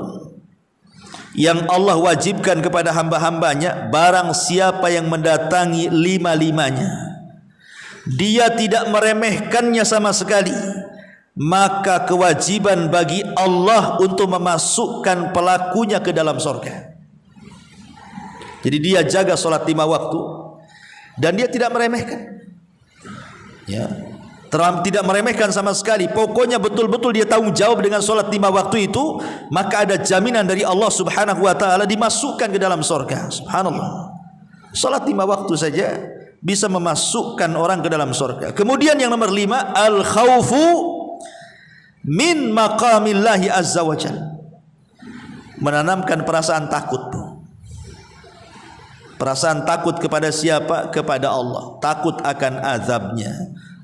yang Allah wajibkan kepada hamba-hambanya, barang siapa yang mendatangi 5-5-nya dia tidak meremehkannya sama sekali, maka kewajiban bagi Allah untuk memasukkan pelakunya ke dalam surga. Jadi dia jaga solat 5 waktu dan dia tidak meremehkan, ya, tidak meremehkan sama sekali. Pokoknya betul-betul dia tanggung jawab dengan solat 5 waktu itu, maka ada jaminan dari Allah Subhanahu wa taala dimasukkan ke dalam surga. Subhanallah. Solat 5 waktu saja bisa memasukkan orang ke dalam surga. Kemudian yang nomor 5, al khaufu min maqamillahi azza wa jalla. Menanamkan perasaan takut. Perasaan takut kepada siapa? Kepada Allah. Takut akan azabnya,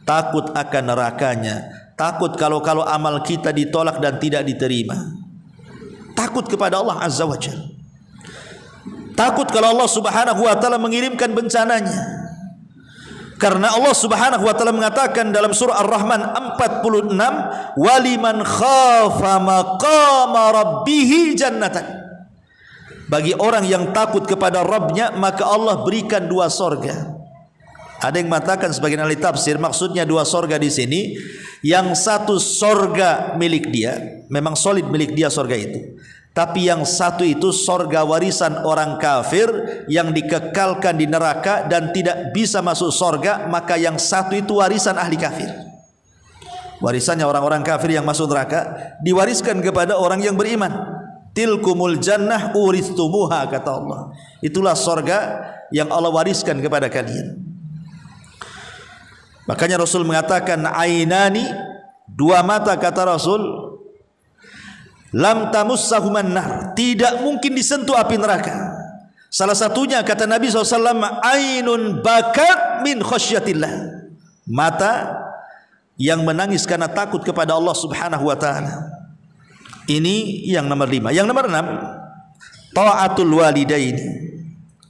takut akan nerakanya, takut kalau amal kita ditolak dan tidak diterima. Takut kepada Allah azza wa jalla. Takut kalau Allah Subhanahu wa taala mengirimkan bencananya. Karena Allah Subhanahu wa taala mengatakan dalam surah Ar-Rahman 46, "Waliman khafa maqama rabbih jannatan." Bagi orang yang takut kepada Rabbnya, maka Allah berikan 2 sorga. Ada yang mengatakan sebagian ahli tafsir maksudnya 2 sorga di sini, yang satu sorga milik dia, memang solid milik dia sorga itu. Tapi yang satu itu sorga warisan orang kafir yang dikekalkan di neraka dan tidak bisa masuk sorga, maka yang satu itu warisan ahli kafir. Warisannya orang-orang kafir yang masuk neraka diwariskan kepada orang yang beriman. Tilkumul jannah uristumuha, kata Allah. Itulah sorga yang Allah wariskan kepada kalian. Makanya Rasul mengatakan ainani, dua mata, kata Rasul, lam tamussahuman nar, tidak mungkin disentuh api neraka. Salah satunya kata Nabi SAW, ainun bakat min khasyatillah, mata yang menangis karena takut kepada Allah Subhanahu wa ta'ala. Ini yang nomor 5. Yang nomor 6, ta'atul walidain,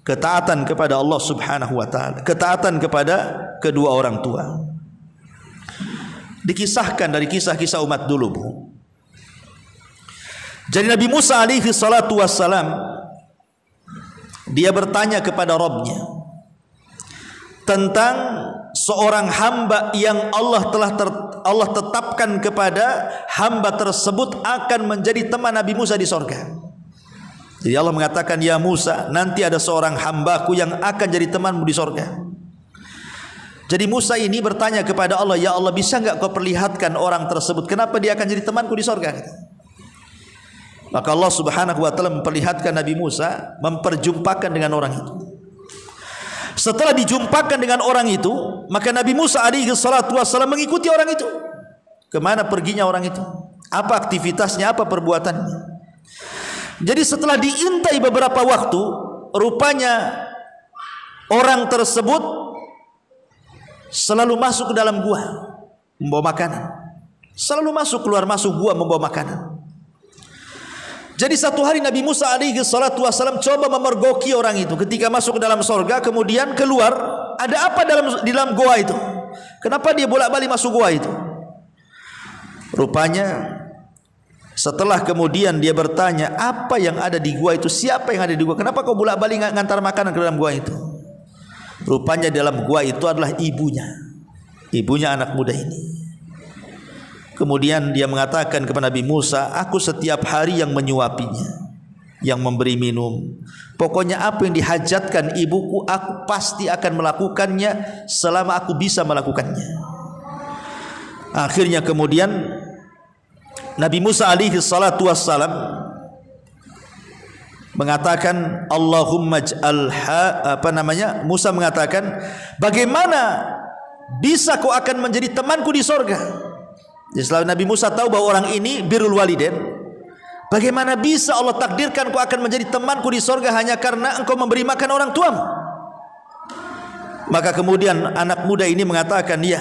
ketaatan kepada Allah Subhanahu wa ta'ala, ketaatan kepada kedua orang tua. Dikisahkan dari kisah-kisah umat dulu, Bu. Jadi Nabi Musa alaihi salatu wassalam, dia bertanya kepada Rabbnya tentang seorang hamba yang Allah tetapkan kepada hamba tersebut akan menjadi teman Nabi Musa di sorga. Jadi Allah mengatakan, ya Musa, nanti ada seorang hambaku yang akan jadi temanmu di sorga. Jadi Musa ini bertanya kepada Allah, ya Allah, bisa enggak kau perlihatkan orang tersebut, kenapa dia akan jadi temanku di sorga? Maka Allah Subhanahu wa ta'ala memperlihatkan Nabi Musa, memperjumpakan dengan orang itu. Setelah dijumpakan dengan orang itu, maka Nabi Musa alaihi salatu wassalam mengikuti orang itu. Kemana perginya orang itu? Apa aktivitasnya? Apa perbuatannya? Jadi setelah diintai beberapa waktu, rupanya orang tersebut selalu masuk ke dalam gua membawa makanan. Selalu masuk keluar masuk gua membawa makanan. Jadi satu hari Nabi Musa alaihi salatu wassalam coba memergoki orang itu ketika masuk ke dalam sorga, kemudian keluar, ada apa di dalam goa itu? Kenapa dia bolak-balik masuk goa itu? Rupanya setelah kemudian dia bertanya, apa yang ada di gua itu? Siapa yang ada di gua? Kenapa kau bolak-balik ngantar makanan ke dalam gua itu? Rupanya dalam gua itu adalah ibunya anak muda ini. Kemudian dia mengatakan kepada Nabi Musa, aku setiap hari yang menyuapinya, yang memberi minum. Pokoknya apa yang dihajatkan ibuku, aku pasti akan melakukannya selama aku bisa melakukannya. Akhirnya kemudian Nabi Musa alaihi salatu wassalam mengatakan, Allahumma Musa mengatakan, bagaimana bisa kau akan menjadi temanku di sorga? Jadi setelah Nabi Musa tahu bahwa orang ini birrul walidain, bagaimana bisa Allah takdirkan kau akan menjadi temanku di sorga hanya karena engkau memberi makan orang tuamu? Maka kemudian anak muda ini mengatakan, ya,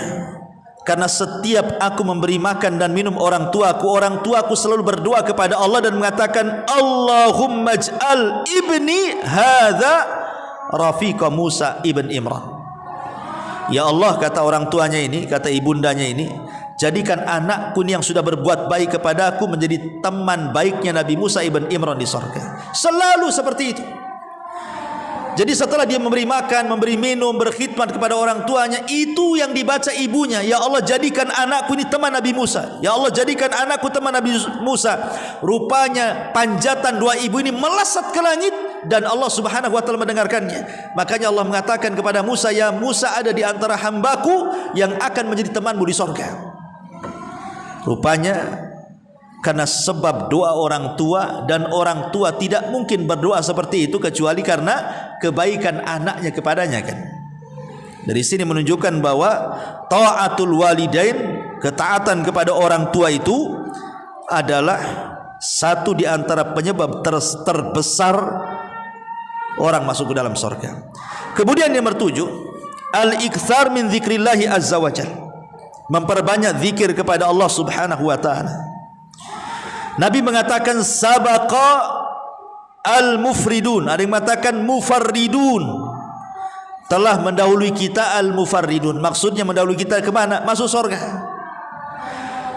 karena setiap aku memberi makan dan minum orang tuaku selalu berdoa kepada Allah dan mengatakan, Allahumma ij'al ibni hadza rafiqa Musa ibn Imran. Ya Allah, kata orang tuanya ini, kata ibundanya ini, jadikan anakku yang sudah berbuat baik kepada aku menjadi teman baiknya Nabi Musa ibn Imran di surga. Selalu seperti itu. Jadi setelah dia memberi makan, memberi minum, berkhidmat kepada orang tuanya, itu yang dibaca ibunya, ya Allah, jadikan anakku ini teman Nabi Musa. Ya Allah, jadikan anakku teman Nabi Musa. Rupanya panjatan dua ibu ini melesat ke langit dan Allah Subhanahu wa ta'ala mendengarkannya. Makanya Allah mengatakan kepada Musa, ya Musa, ada di antara hambaku yang akan menjadi temanmu di surga. Rupanya karena sebab doa orang tua, dan orang tua tidak mungkin berdoa seperti itu kecuali karena kebaikan anaknya kepadanya, kan. Dari sini menunjukkan bahwa ta'atul walidain, ketaatan kepada orang tua itu adalah satu di antara penyebab terbesar orang masuk ke dalam surga. Kemudian yang bertujuh, al-iktsar min dzikrillahi azza wajalla, memperbanyak zikir kepada Allah Subhanahu wa ta'ala. Nabi mengatakan sabaqa al-mufridun, ada yang mengatakan mufarridun, telah mendahului kita al-mufarridun. Maksudnya mendahului kita ke mana? Masuk surga.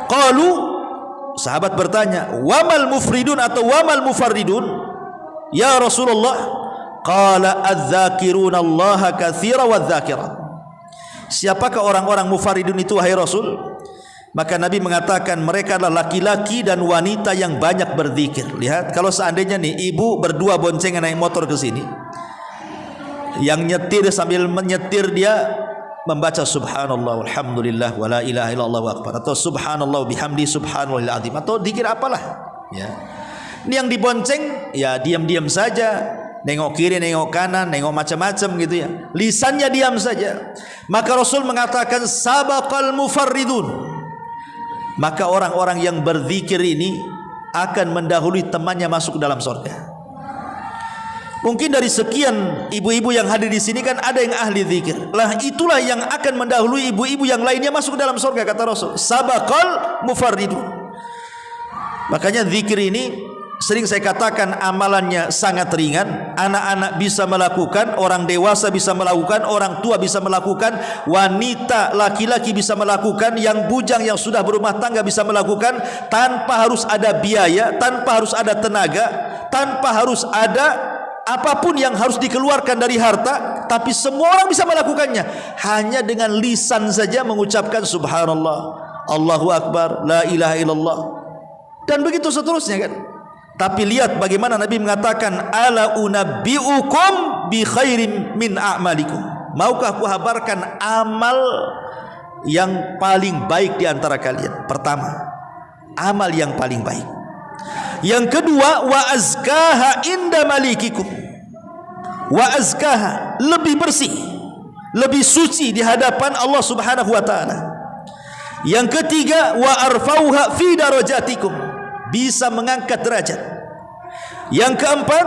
Qalu, sahabat bertanya, wamal mufridun atau wamal mufarridun ya Rasulullah? Qala adz-dzakiruna Allaha katsira wadz-dzakirat. Siapakah orang-orang mufaridun itu, wahai Rasul? Maka Nabi mengatakan mereka adalah laki-laki dan wanita yang banyak berzikir. Lihat, kalau seandainya nih ibu berdua boncengan naik motor ke sini, yang nyetir sambil menyetir dia membaca subhanallah walhamdulillah wala ilaha illallah wa akbar, atau subhanallah bihamdi subhanallahil azim, atau zikir apalah ya. Ini yang dibonceng ya diam-diam saja, nengok kiri, nengok kanan, nengok macam-macam gitu ya. Lisannya diam saja. Maka Rasul mengatakan sabaqal mufarridun. Maka orang-orang yang berzikir ini akan mendahului temannya masuk dalam surga. Mungkin dari sekian ibu-ibu yang hadir di sini kan ada yang ahli zikir. Lah itulah yang akan mendahului ibu-ibu yang lainnya masuk dalam surga, kata Rasul. Sabaqal mufarridun. Makanya zikir ini sering saya katakan amalannya sangat ringan. Anak-anak bisa melakukan, orang dewasa bisa melakukan, orang tua bisa melakukan, wanita, laki-laki bisa melakukan, yang bujang, yang sudah berumah tangga bisa melakukan, tanpa harus ada biaya, tanpa harus ada tenaga, tanpa harus ada apapun yang harus dikeluarkan dari harta. Tapi semua orang bisa melakukannya hanya dengan lisan saja mengucapkan subhanallah, Allahu akbar, la ilaha illallah, dan begitu seterusnya kan. Tapi lihat bagaimana Nabi mengatakan ala unabbiukum bi khairim min a'malikum. Maukah aku habarkan amal yang paling baik di antara kalian? Pertama, amal yang paling baik. Yang kedua, wa azkaha inda malikikum. Wa azkaha, lebih bersih, lebih suci di hadapan Allah Subhanahu wa taala. Yang ketiga, wa arfauha fi darajatikum, bisa mengangkat derajat. Yang keempat,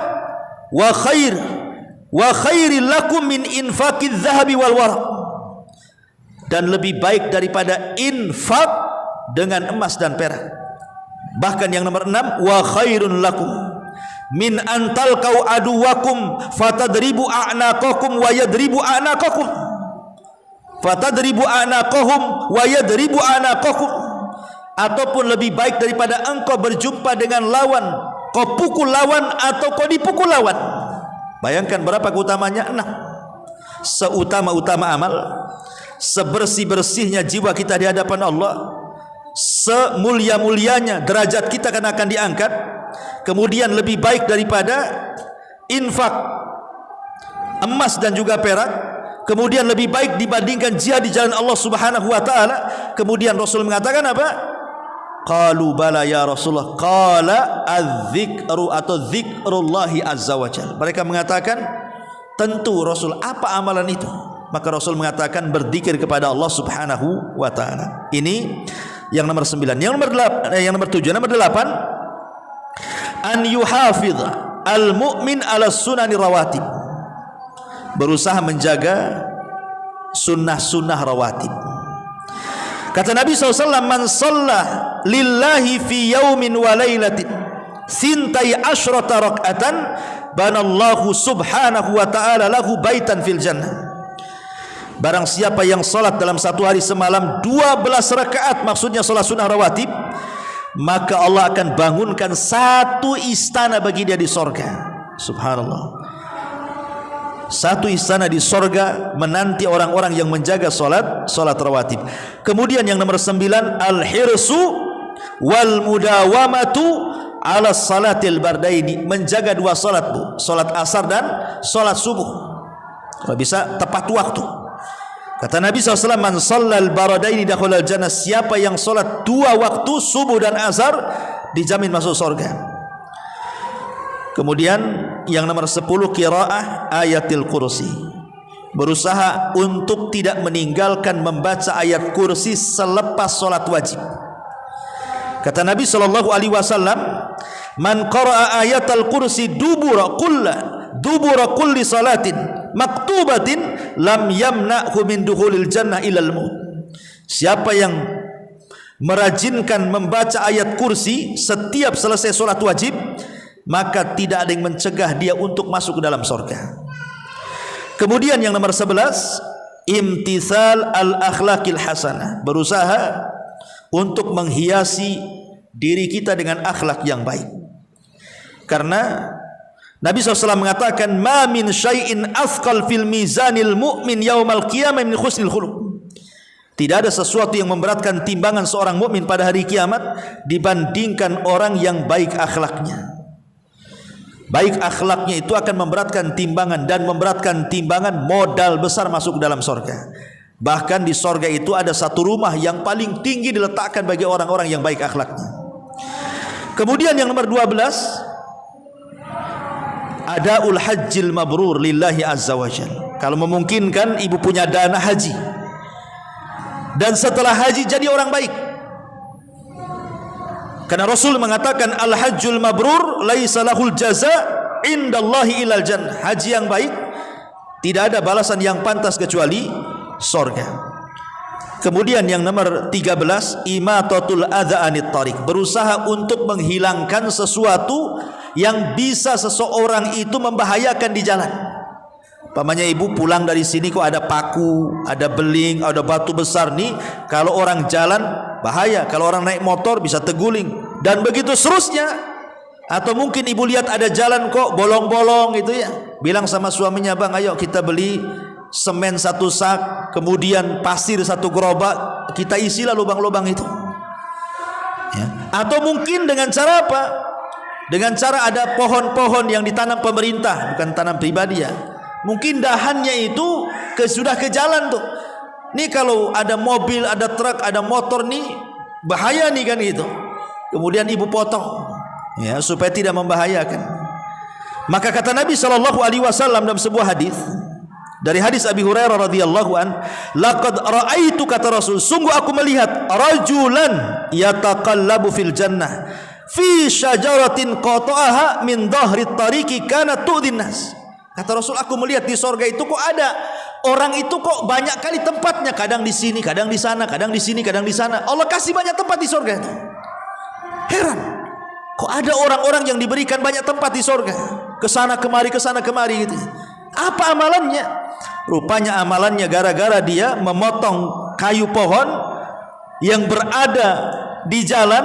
wa khairil lakum min infaqidz zahabi wal waraq, dan lebih baik daripada infak dengan emas dan perak. Bahkan yang nomor 6, wa khairun lakum min antalqau aduwakum fatadribu a'naqakum wa yadribu a'naqakum, fatadribu a'naqahum wa yadribu a'naqakum. Ataupun lebih baik daripada engkau berjumpa dengan lawan, kau pukul lawan atau kau dipukul lawan. Bayangkan berapa keutamanya? 6. Seutama-utama amal, sebersih-bersihnya jiwa kita di hadapan Allah, semulia-mulianya derajat kita akan diangkat. Kemudian lebih baik daripada infak emas dan juga perak. Kemudian lebih baik dibandingkan jihad di jalan Allah Subhanahu wa taala. Kemudian Rasul mengatakan apa? Qalu bala ya Rasulullah, qala az-zikru atau zikrullahi azza wa jalla. Mereka mengatakan, tentu Rasul, apa amalan itu? Maka Rasul mengatakan berzikir kepada Allah Subhanahu wa taala. Ini yang nomor 9. Yang nomor 7, nomor 8, an yuhafidh al-mu'min ala sunani rawatib. Berusaha menjaga sunnah-sunnah rawatib. Kata Nabi SAW, man shalla lillahi fi yaumin wa laylatin sintai asyrata rak'atan banallahu subhanahu wa ta'ala lahu baitan fil jannah. Barang siapa yang salat dalam satu hari semalam 12 rakaat, maksudnya salat sunnah rawatib, maka Allah akan bangunkan satu istana bagi dia di sorga. Subhanallah. Satu istana di sorga menanti orang-orang yang menjaga salat rawatib. Kemudian yang nomor 9, al-hirsu wal mudawamatu ala salatil bardaini, menjaga 2 salat, Bu, salat asar dan salat subuh. Kalau bisa tepat waktu. Kata Nabi SAW, man shallal baradaini dakhulal jannah, siapa yang salat 2 waktu subuh dan asar dijamin masuk surga. Kemudian yang nomor 10, qiraah ayatil kursi. Berusaha untuk tidak meninggalkan membaca ayat kursi selepas salat wajib. Kata Nabi SAW, man qara'a ayatal kursi dubura kulli salatin maktubatin lam yamna'hu min dukhulil jannah ilal maut. Siapa yang merajinkan membaca ayat kursi setiap selesai salat wajib, maka tidak ada yang mencegah dia untuk masuk ke dalam surga. Kemudian yang nomor 11, imtithal al-akhlaqil hasanah. Berusaha untuk menghiasi diri kita dengan akhlak yang baik. Karena Nabi SAW mengatakan, ma min syai'in athqal fil mizanil mu'min yaumal qiyamah min husnil khuluq. Tidak ada sesuatu yang memberatkan timbangan seorang mukmin pada hari kiamat dibandingkan orang yang baik akhlaknya. Baik akhlaknya itu akan memberatkan timbangan, dan memberatkan timbangan modal besar masuk ke dalam surga. Bahkan di sorga itu ada satu rumah yang paling tinggi diletakkan bagi orang-orang yang baik akhlaknya. Kemudian yang nomor 12, adaul hajjil mabrur lillahi azza wa jalla. Kalau memungkinkan ibu punya dana haji, dan setelah haji jadi orang baik. Karena Rasul mengatakan al-hajjul mabrur laisa lahul jaza indallahi ilal jannah. Haji yang baik tidak ada balasan yang pantas kecuali sorga. Kemudian yang nomor 13, imatatul adza anit tariq, berusaha untuk menghilangkan sesuatu yang bisa seseorang itu membahayakan di jalan. Pamannya ibu pulang dari sini kok ada paku, ada beling, ada batu besar nih. Kalau orang jalan bahaya, kalau orang naik motor bisa terguling, dan begitu seterusnya. Atau mungkin ibu lihat ada jalan kok bolong-bolong itu ya, bilang sama suaminya, bang ayo kita beli semen satu sak, kemudian pasir satu gerobak, kita isilah lubang-lubang itu ya. Atau mungkin dengan cara apa? Dengan cara ada pohon-pohon yang ditanam pemerintah, bukan tanam pribadi ya. Mungkin dahannya itu sudah ke jalan tuh. Nih kalau ada mobil, ada truk, ada motor nih bahaya nih kan gitu. Kemudian ibu potong ya supaya tidak membahayakan. Maka kata Nabi SAW dalam sebuah hadis, dari hadis Abi Hurairah radhiyallahu an, laqad ra'aitu, kata Rasul, sungguh aku melihat rajulan yataqallabu fil jannah fi syajaratin qata'aha min dhahri tariqi kanat tu'dhin nas. Kata Rasul, aku melihat di sorga itu kok ada orang itu kok banyak kali tempatnya, kadang di sini, kadang di sana, kadang di sini, kadang di sana. Allah kasih banyak tempat di sorga itu. Heran, kok ada orang-orang yang diberikan banyak tempat di sorga, kesana kemari gitu. Apa amalannya? Rupanya amalannya gara-gara dia memotong kayu pohon yang berada di jalan,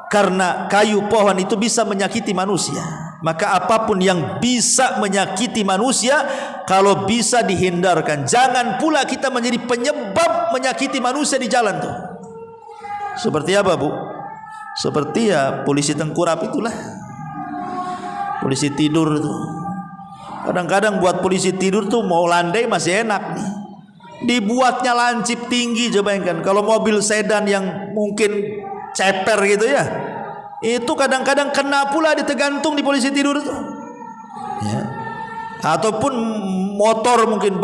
karena kayu pohon itu bisa menyakiti manusia. Maka apapun yang bisa menyakiti manusia, kalau bisa dihindarkan. Jangan pula kita menjadi penyebab menyakiti manusia di jalan tuh. Seperti apa bu? Seperti ya polisi tengkurap itulah. Polisi tidur tuh. Kadang-kadang buat polisi tidur tuh mau landai masih enak nih. Dibuatnya lancip tinggi, coba bayangkan. Kalau mobil sedan yang mungkin ceper gitu ya, itu kadang-kadang kena pula ditergantung di polisi tidur itu ya. Ataupun motor mungkin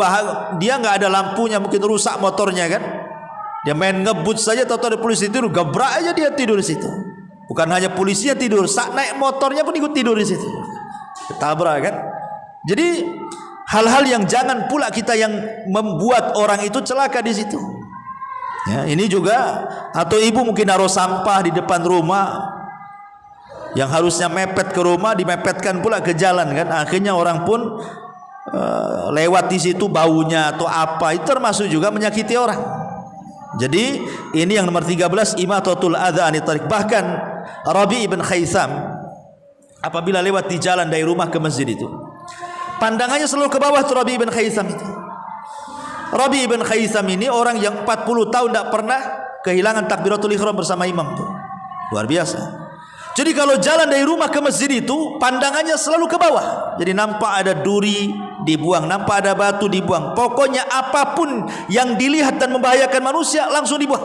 dia nggak ada lampunya, mungkin rusak motornya kan, dia main ngebut saja tahu-tahu ada polisi tidur, gebrak aja dia tidur di situ. Bukan hanya polisinya tidur, saat naik motornya pun ikut tidur di situ, ketabrak kan. Jadi hal-hal yang jangan pula kita yang membuat orang itu celaka di situ ya. Ini juga, atau ibu mungkin naruh sampah di depan rumah yang harusnya mepet ke rumah, dimepetkan pula ke jalan kan. Akhirnya orang pun lewat di situ, baunya atau apa itu termasuk juga menyakiti orang. Jadi ini yang nomor 13, imatatul adza anit tariq. Bahkan Rabi ibn Khaisam apabila lewat di jalan dari rumah ke masjid itu, pandangannya selalu ke bawah tuh Rabi ibn Khaisam itu. Rabi ibn Khaisam ini orang yang 40 tahun tidak pernah kehilangan takbiratul ihram bersama imam tuh. Luar biasa. Jadi kalau jalan dari rumah ke masjid itu pandangannya selalu ke bawah. Jadi nampak ada duri dibuang, nampak ada batu dibuang. Pokoknya apapun yang dilihat dan membahayakan manusia langsung dibuang.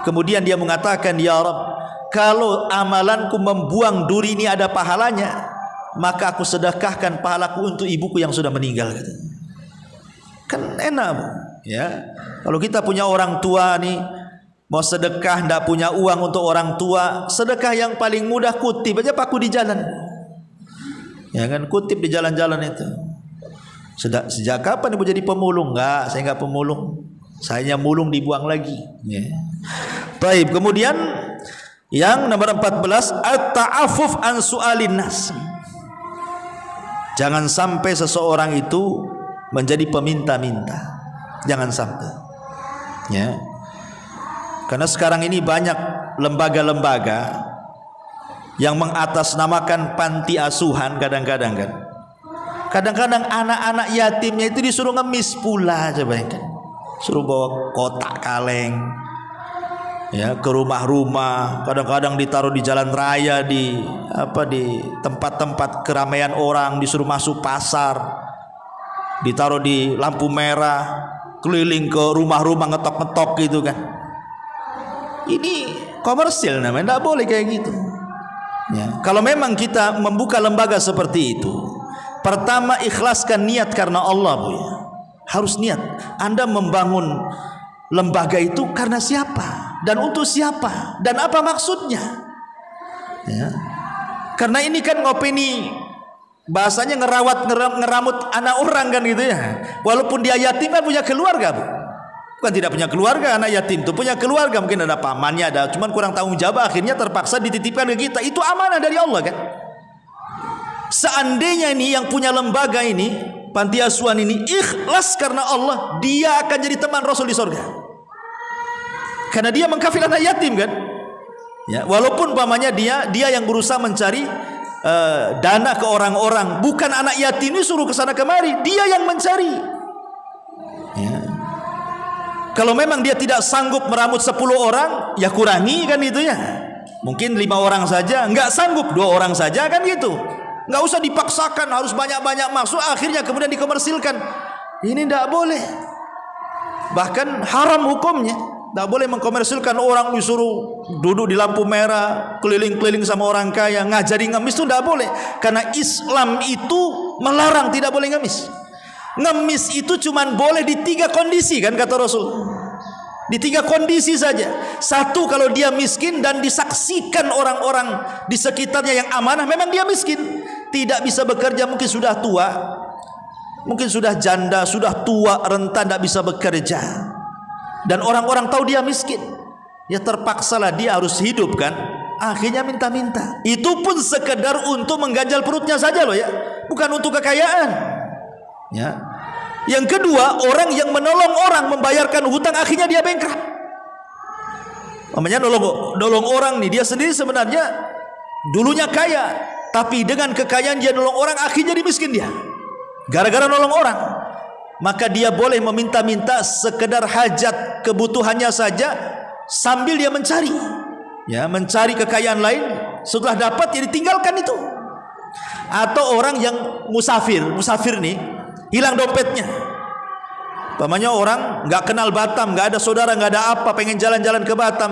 Kemudian dia mengatakan, ya Rabb, kalau amalanku membuang duri ini ada pahalanya, maka aku sedekahkan pahalaku untuk ibuku yang sudah meninggal. Kan enak ya. Kalau kita punya orang tua nih, mau sedekah tidak punya uang untuk orang tua, sedekah yang paling mudah kutip aja paku di jalan ya kan, kutip di jalan-jalan itu. Sejak kapan ibu jadi pemulung? Enggak, saya enggak pemulung, saya mulung dibuang lagi ya. Baik, kemudian yang nomor 14, at-ta'affuf an su'alin nas. Jangan sampai seseorang itu menjadi peminta-minta, jangan sampai ya. Karena sekarang ini banyak lembaga-lembaga yang mengatasnamakan panti asuhan kadang-kadang kan. Kadang-kadang anak-anak yatimnya itu disuruh ngemis pula, coba kan. Suruh bawa kotak kaleng ya ke rumah-rumah, kadang-kadang ditaruh di jalan raya, di tempat-tempat keramaian orang, disuruh masuk pasar, ditaruh di lampu merah. keliling ke rumah-rumah ngetok-ngetok gitu kan. Ini komersil namanya, tidak boleh kayak gitu. Ya. Kalau memang kita membuka lembaga seperti itu, pertama ikhlaskan niat karena Allah, Bu ya. Harus niat. Anda membangun lembaga itu karena siapa dan untuk siapa dan apa maksudnya? Ya. Karena ini kan ngopeni, bahasanya ngeramut anak orang kan gitu ya. Walaupun dia yatim kan punya keluarga, Bu. Bukan tidak punya keluarga, anak yatim itu punya keluarga, mungkin ada pamannya, ada, cuman kurang tanggung jawab, akhirnya terpaksa dititipkan ke kita. Itu amanah dari Allah kan. Seandainya ini yang punya lembaga ini, panti asuhan ini ikhlas karena Allah, dia akan jadi teman Rasul di surga. Karena dia mengkafil anak yatim kan. Ya, walaupun pamannya dia yang berusaha mencari dana ke orang-orang, bukan anak yatim ini suruh ke sana kemari, dia yang mencari. Ya. Kalau memang dia tidak sanggup meramut 10 orang, ya kurangi kan itu ya. Mungkin 5 orang saja, enggak sanggup 2 orang saja kan gitu. Enggak usah dipaksakan harus banyak-banyak masuk, akhirnya kemudian dikomersilkan. Ini tidak boleh. Bahkan haram hukumnya. Tidak boleh mengkomersilkan orang, disuruh duduk di lampu merah, keliling-keliling sama orang kaya, ngajari ngemis itu tidak boleh. Karena Islam itu melarang tidak boleh ngemis. Ngemis itu cuma boleh di 3 kondisi kan kata Rasul. Di 3 kondisi saja. 1, kalau dia miskin dan disaksikan orang-orang di sekitarnya yang amanah, memang dia miskin, tidak bisa bekerja, mungkin sudah tua, mungkin sudah janda, sudah tua, rentan, tidak bisa bekerja, dan orang-orang tahu dia miskin, ya terpaksalah dia harus hidup kan. Akhirnya minta-minta. Itu pun sekedar untuk mengganjal perutnya saja loh ya, bukan untuk kekayaan. Ya. Yang kedua, orang yang menolong orang membayarkan hutang, akhirnya dia bankrupt. Namanya nolong orang nih, dia sendiri sebenarnya dulunya kaya, tapi dengan kekayaan dia nolong orang, akhirnya jadi miskin dia. Gara-gara nolong orang, maka dia boleh meminta-minta sekedar hajat kebutuhannya saja sambil dia mencari, ya, mencari kekayaan lain. Setelah dapat, ya ditinggalkan itu. Atau orang yang musafir nih, hilang dompetnya. Pamannya orang nggak kenal Batam, nggak ada saudara, nggak ada apa, pengen jalan-jalan ke Batam,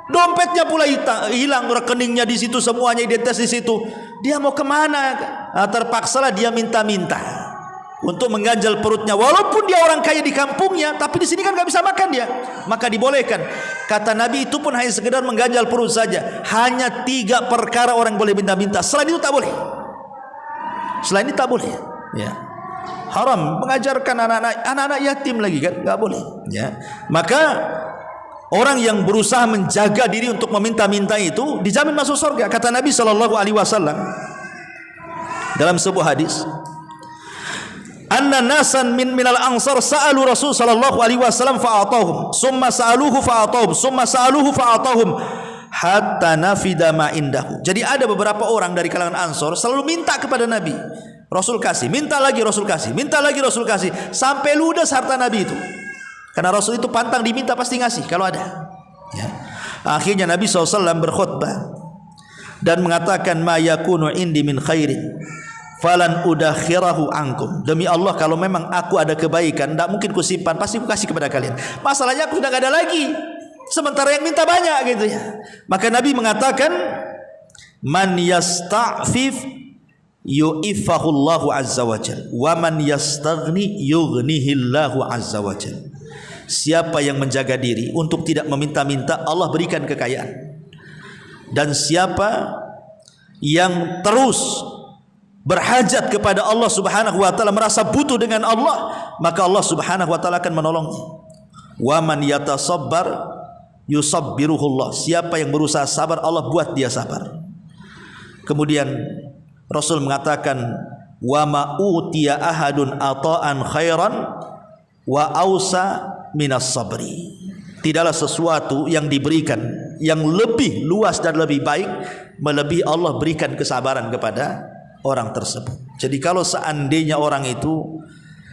dompetnya pula hilang, rekeningnya di situ, semuanya identitas di situ. Dia mau kemana? Nah, terpaksalah dia minta-minta untuk mengganjal perutnya. Walaupun dia orang kaya di kampungnya, tapi di sini kan nggak bisa makan dia, maka dibolehkan. Kata Nabi, itu pun hanya sekedar mengganjal perut saja. Hanya 3 perkara orang boleh minta-minta. Selain itu tak boleh. Selain itu tak boleh. Ya. Haram mengajarkan anak-anak yatim lagi kan, nggak boleh. Ya. Maka orang yang berusaha menjaga diri untuk meminta-minta itu dijamin masuk surga. Kata Nabi SAW dalam sebuah hadis, anna nasan minal ansar sa'alu Rasul sallallahu alaihi wasallam fa'atahum, summa sa'aluhu fa'atahum, summa sa'aluhu fa'atahum, hatta nafida ma indahu. Jadi ada beberapa orang dari kalangan Ansor selalu minta kepada Nabi, Rasul kasih, minta lagi Rasul kasih, minta lagi Rasul kasih, sampai ludes harta Nabi itu. Karena Rasul itu pantang diminta pasti ngasih kalau ada. Ya. Akhirnya Nabi SAW berkhutbah dan mengatakan, ma yakunu indi min khairin falan udakhirahu ankum. Demi Allah, kalau memang aku ada kebaikan, tidak mungkin ku simpan, pasti ku kasih kepada kalian. Masalahnya aku sudah tidak ada lagi, sementara yang minta banyak gitu ya. Maka Nabi mengatakan, man yasta'fif yu'ifahullahu azza wa jal, wa man yastaghni yughnihillahu azza wa jal. Siapa yang menjaga diri untuk tidak meminta-minta, Allah berikan kekayaan. Dan siapa yang terus berhajat kepada Allah Subhanahu wa taala, merasa butuh dengan Allah, maka Allah Subhanahu wa taala akan menolongnya. Wa man yatasabbar yusabbiruhullah. Siapa yang berusaha sabar, Allah buat dia sabar. Kemudian Rasul mengatakan, wa ma utiya ahadun ata'an khairan wa ausa minas sabri. Tidaklah sesuatu yang diberikan yang lebih luas dan lebih baik melebihi Allah berikan kesabaran kepada orang tersebut. Jadi kalau seandainya orang itu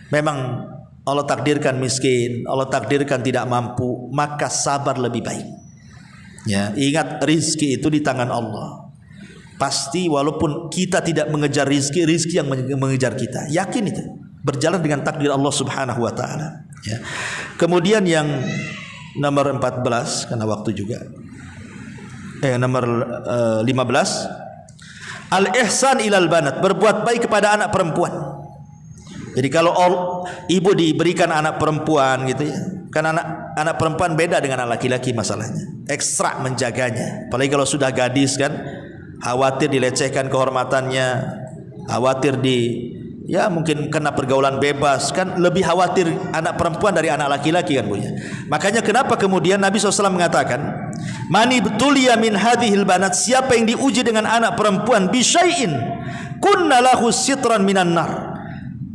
memang Allah takdirkan miskin, Allah takdirkan tidak mampu, maka sabar lebih baik. Ya, ingat rizki itu di tangan Allah. Pasti walaupun kita tidak mengejar rizki, rizki yang mengejar kita. Yakin itu. Berjalan dengan takdir Allah Subhanahu wa ta'ala. Ya. Kemudian yang nomor 14 karena waktu juga. Nomor 15, al-ihsan ilal banat, berbuat baik kepada anak perempuan. Jadi kalau ibu diberikan anak perempuan gitu ya, kan anak perempuan beda dengan anak laki-laki masalahnya. Ekstra menjaganya. Apalagi kalau sudah gadis kan, khawatir dilecehkan kehormatannya, khawatir ya mungkin kena pergaulan bebas, kan lebih khawatir anak perempuan dari anak laki-laki kan punya. Makanya kenapa kemudian Nabi SAW mengatakan, mani betulia min hadhil banat, siapa yang diuji dengan anak perempuan bisyai'in kunna lahu sitran minan nar,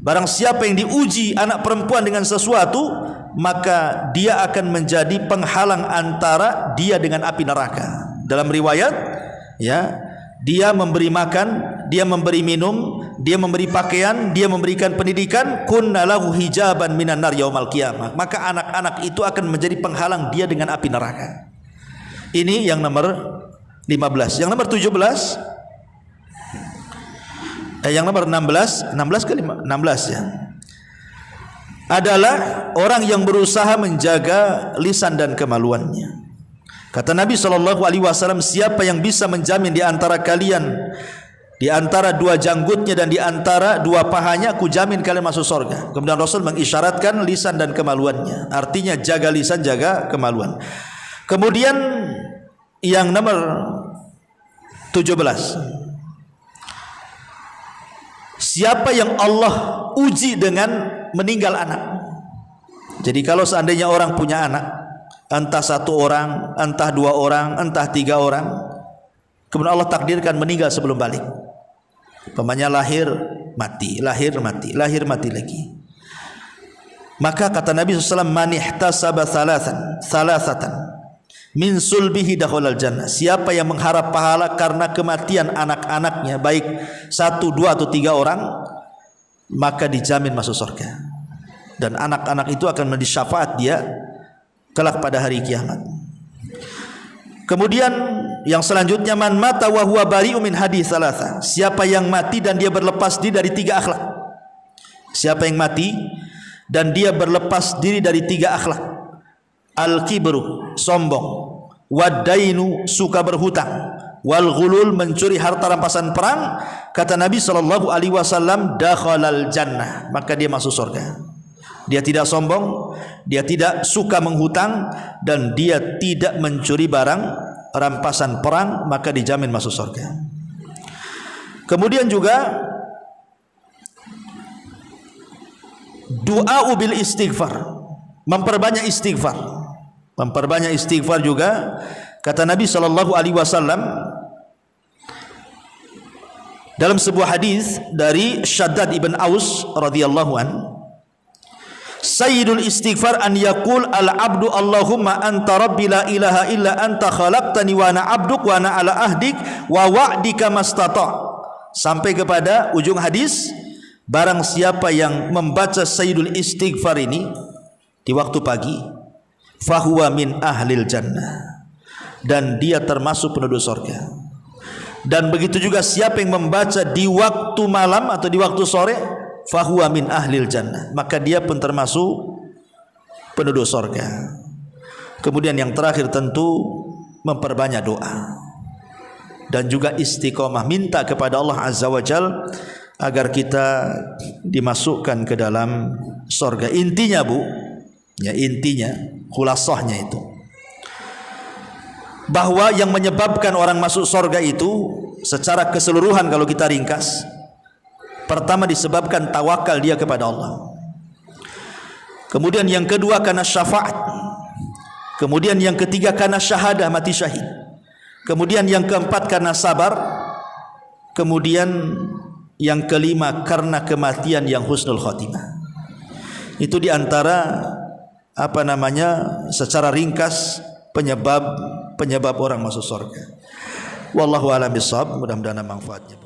barang siapa yang diuji anak perempuan dengan sesuatu, maka dia akan menjadi penghalang antara dia dengan api neraka. Dalam riwayat ya, dia memberi makan, dia memberi minum, dia memberi pakaian, dia memberikan pendidikan, kunna lahu hijaban minan nar yaumal qiyamah, maka anak-anak itu akan menjadi penghalang dia dengan api neraka. Ini yang nomor 15. Yang nomor 17, yang nomor 16 ke 16 ya, adalah orang yang berusaha menjaga lisan dan kemaluannya. Kata Nabi SAW, siapa yang bisa menjamin di antara kalian, di antara dua janggutnya dan di antara dua pahanya, aku jamin kalian masuk surga. Kemudian Rasul mengisyaratkan lisan dan kemaluannya, artinya jaga lisan, jaga kemaluan. Kemudian yang nomor 17, siapa yang Allah uji dengan meninggal anak. Jadi kalau seandainya orang punya anak, entah satu orang, entah dua orang, entah tiga orang, kemudian Allah takdirkan meninggal sebelum balik, umpamanya lahir mati, lahir mati, lahir mati lagi, maka kata Nabi SAW, man ihtasaba salasatan min sulbihi dakhalal jannah, siapa yang mengharap pahala karena kematian anak-anaknya, baik satu, dua atau tiga orang, maka dijamin masuk surga, dan anak-anak itu akan menjadi syafaat dia kelak pada hari kiamat. Kemudian yang selanjutnya, man mata wa huwa bari'un min hadis salasa, siapa yang mati dan dia berlepas diri dari tiga akhlak. Siapa yang mati dan dia berlepas diri dari tiga akhlak: al-kibru, sombong, wad-dainu, suka berhutang, wal ghulul, mencuri harta rampasan perang, kata Nabi SAW, dakhalal jannah, maka dia masuk surga. Dia tidak sombong, dia tidak suka menghutang, dan dia tidak mencuri barang rampasan perang, maka dijamin masuk surga. Kemudian juga doa bil istighfar, memperbanyak istighfar. Memperbanyak istighfar juga, kata Nabi SAW dalam sebuah hadis dari Shaddad ibn Aus radhiyallahu an, sayyidul istighfar an yaqul al-abdu Allahumma anta rabbi la ilaha illa anta khalaqtani wa ana abduk wa ana ala ahdik wa wa'dika mastata', sampai kepada ujung hadis. Barang siapa yang membaca sayyidul istighfar ini di waktu pagi, fahuwa min ahlil jannah, dan dia termasuk penduduk surga. Dan begitu juga siapa yang membaca di waktu malam atau di waktu sore, fahuwa min ahlil jannah, maka dia pun termasuk penduduk surga. Kemudian yang terakhir tentu memperbanyak doa dan juga istiqomah, minta kepada Allah Azza wa Jal agar kita dimasukkan ke dalam surga. Intinya Bu, ya intinya, khulasahnya itu, bahwa yang menyebabkan orang masuk surga itu secara keseluruhan kalau kita ringkas, pertama disebabkan tawakal dia kepada Allah. Kemudian yang kedua karena syafaat. Kemudian yang ketiga karena syahadah, mati syahid. Kemudian yang keempat karena sabar. Kemudian yang kelima karena kematian yang husnul khotimah. Itu diantara secara ringkas penyebab orang masuk surga. Wallahu a'lam bishawab. Mudah-mudahan manfaatnya.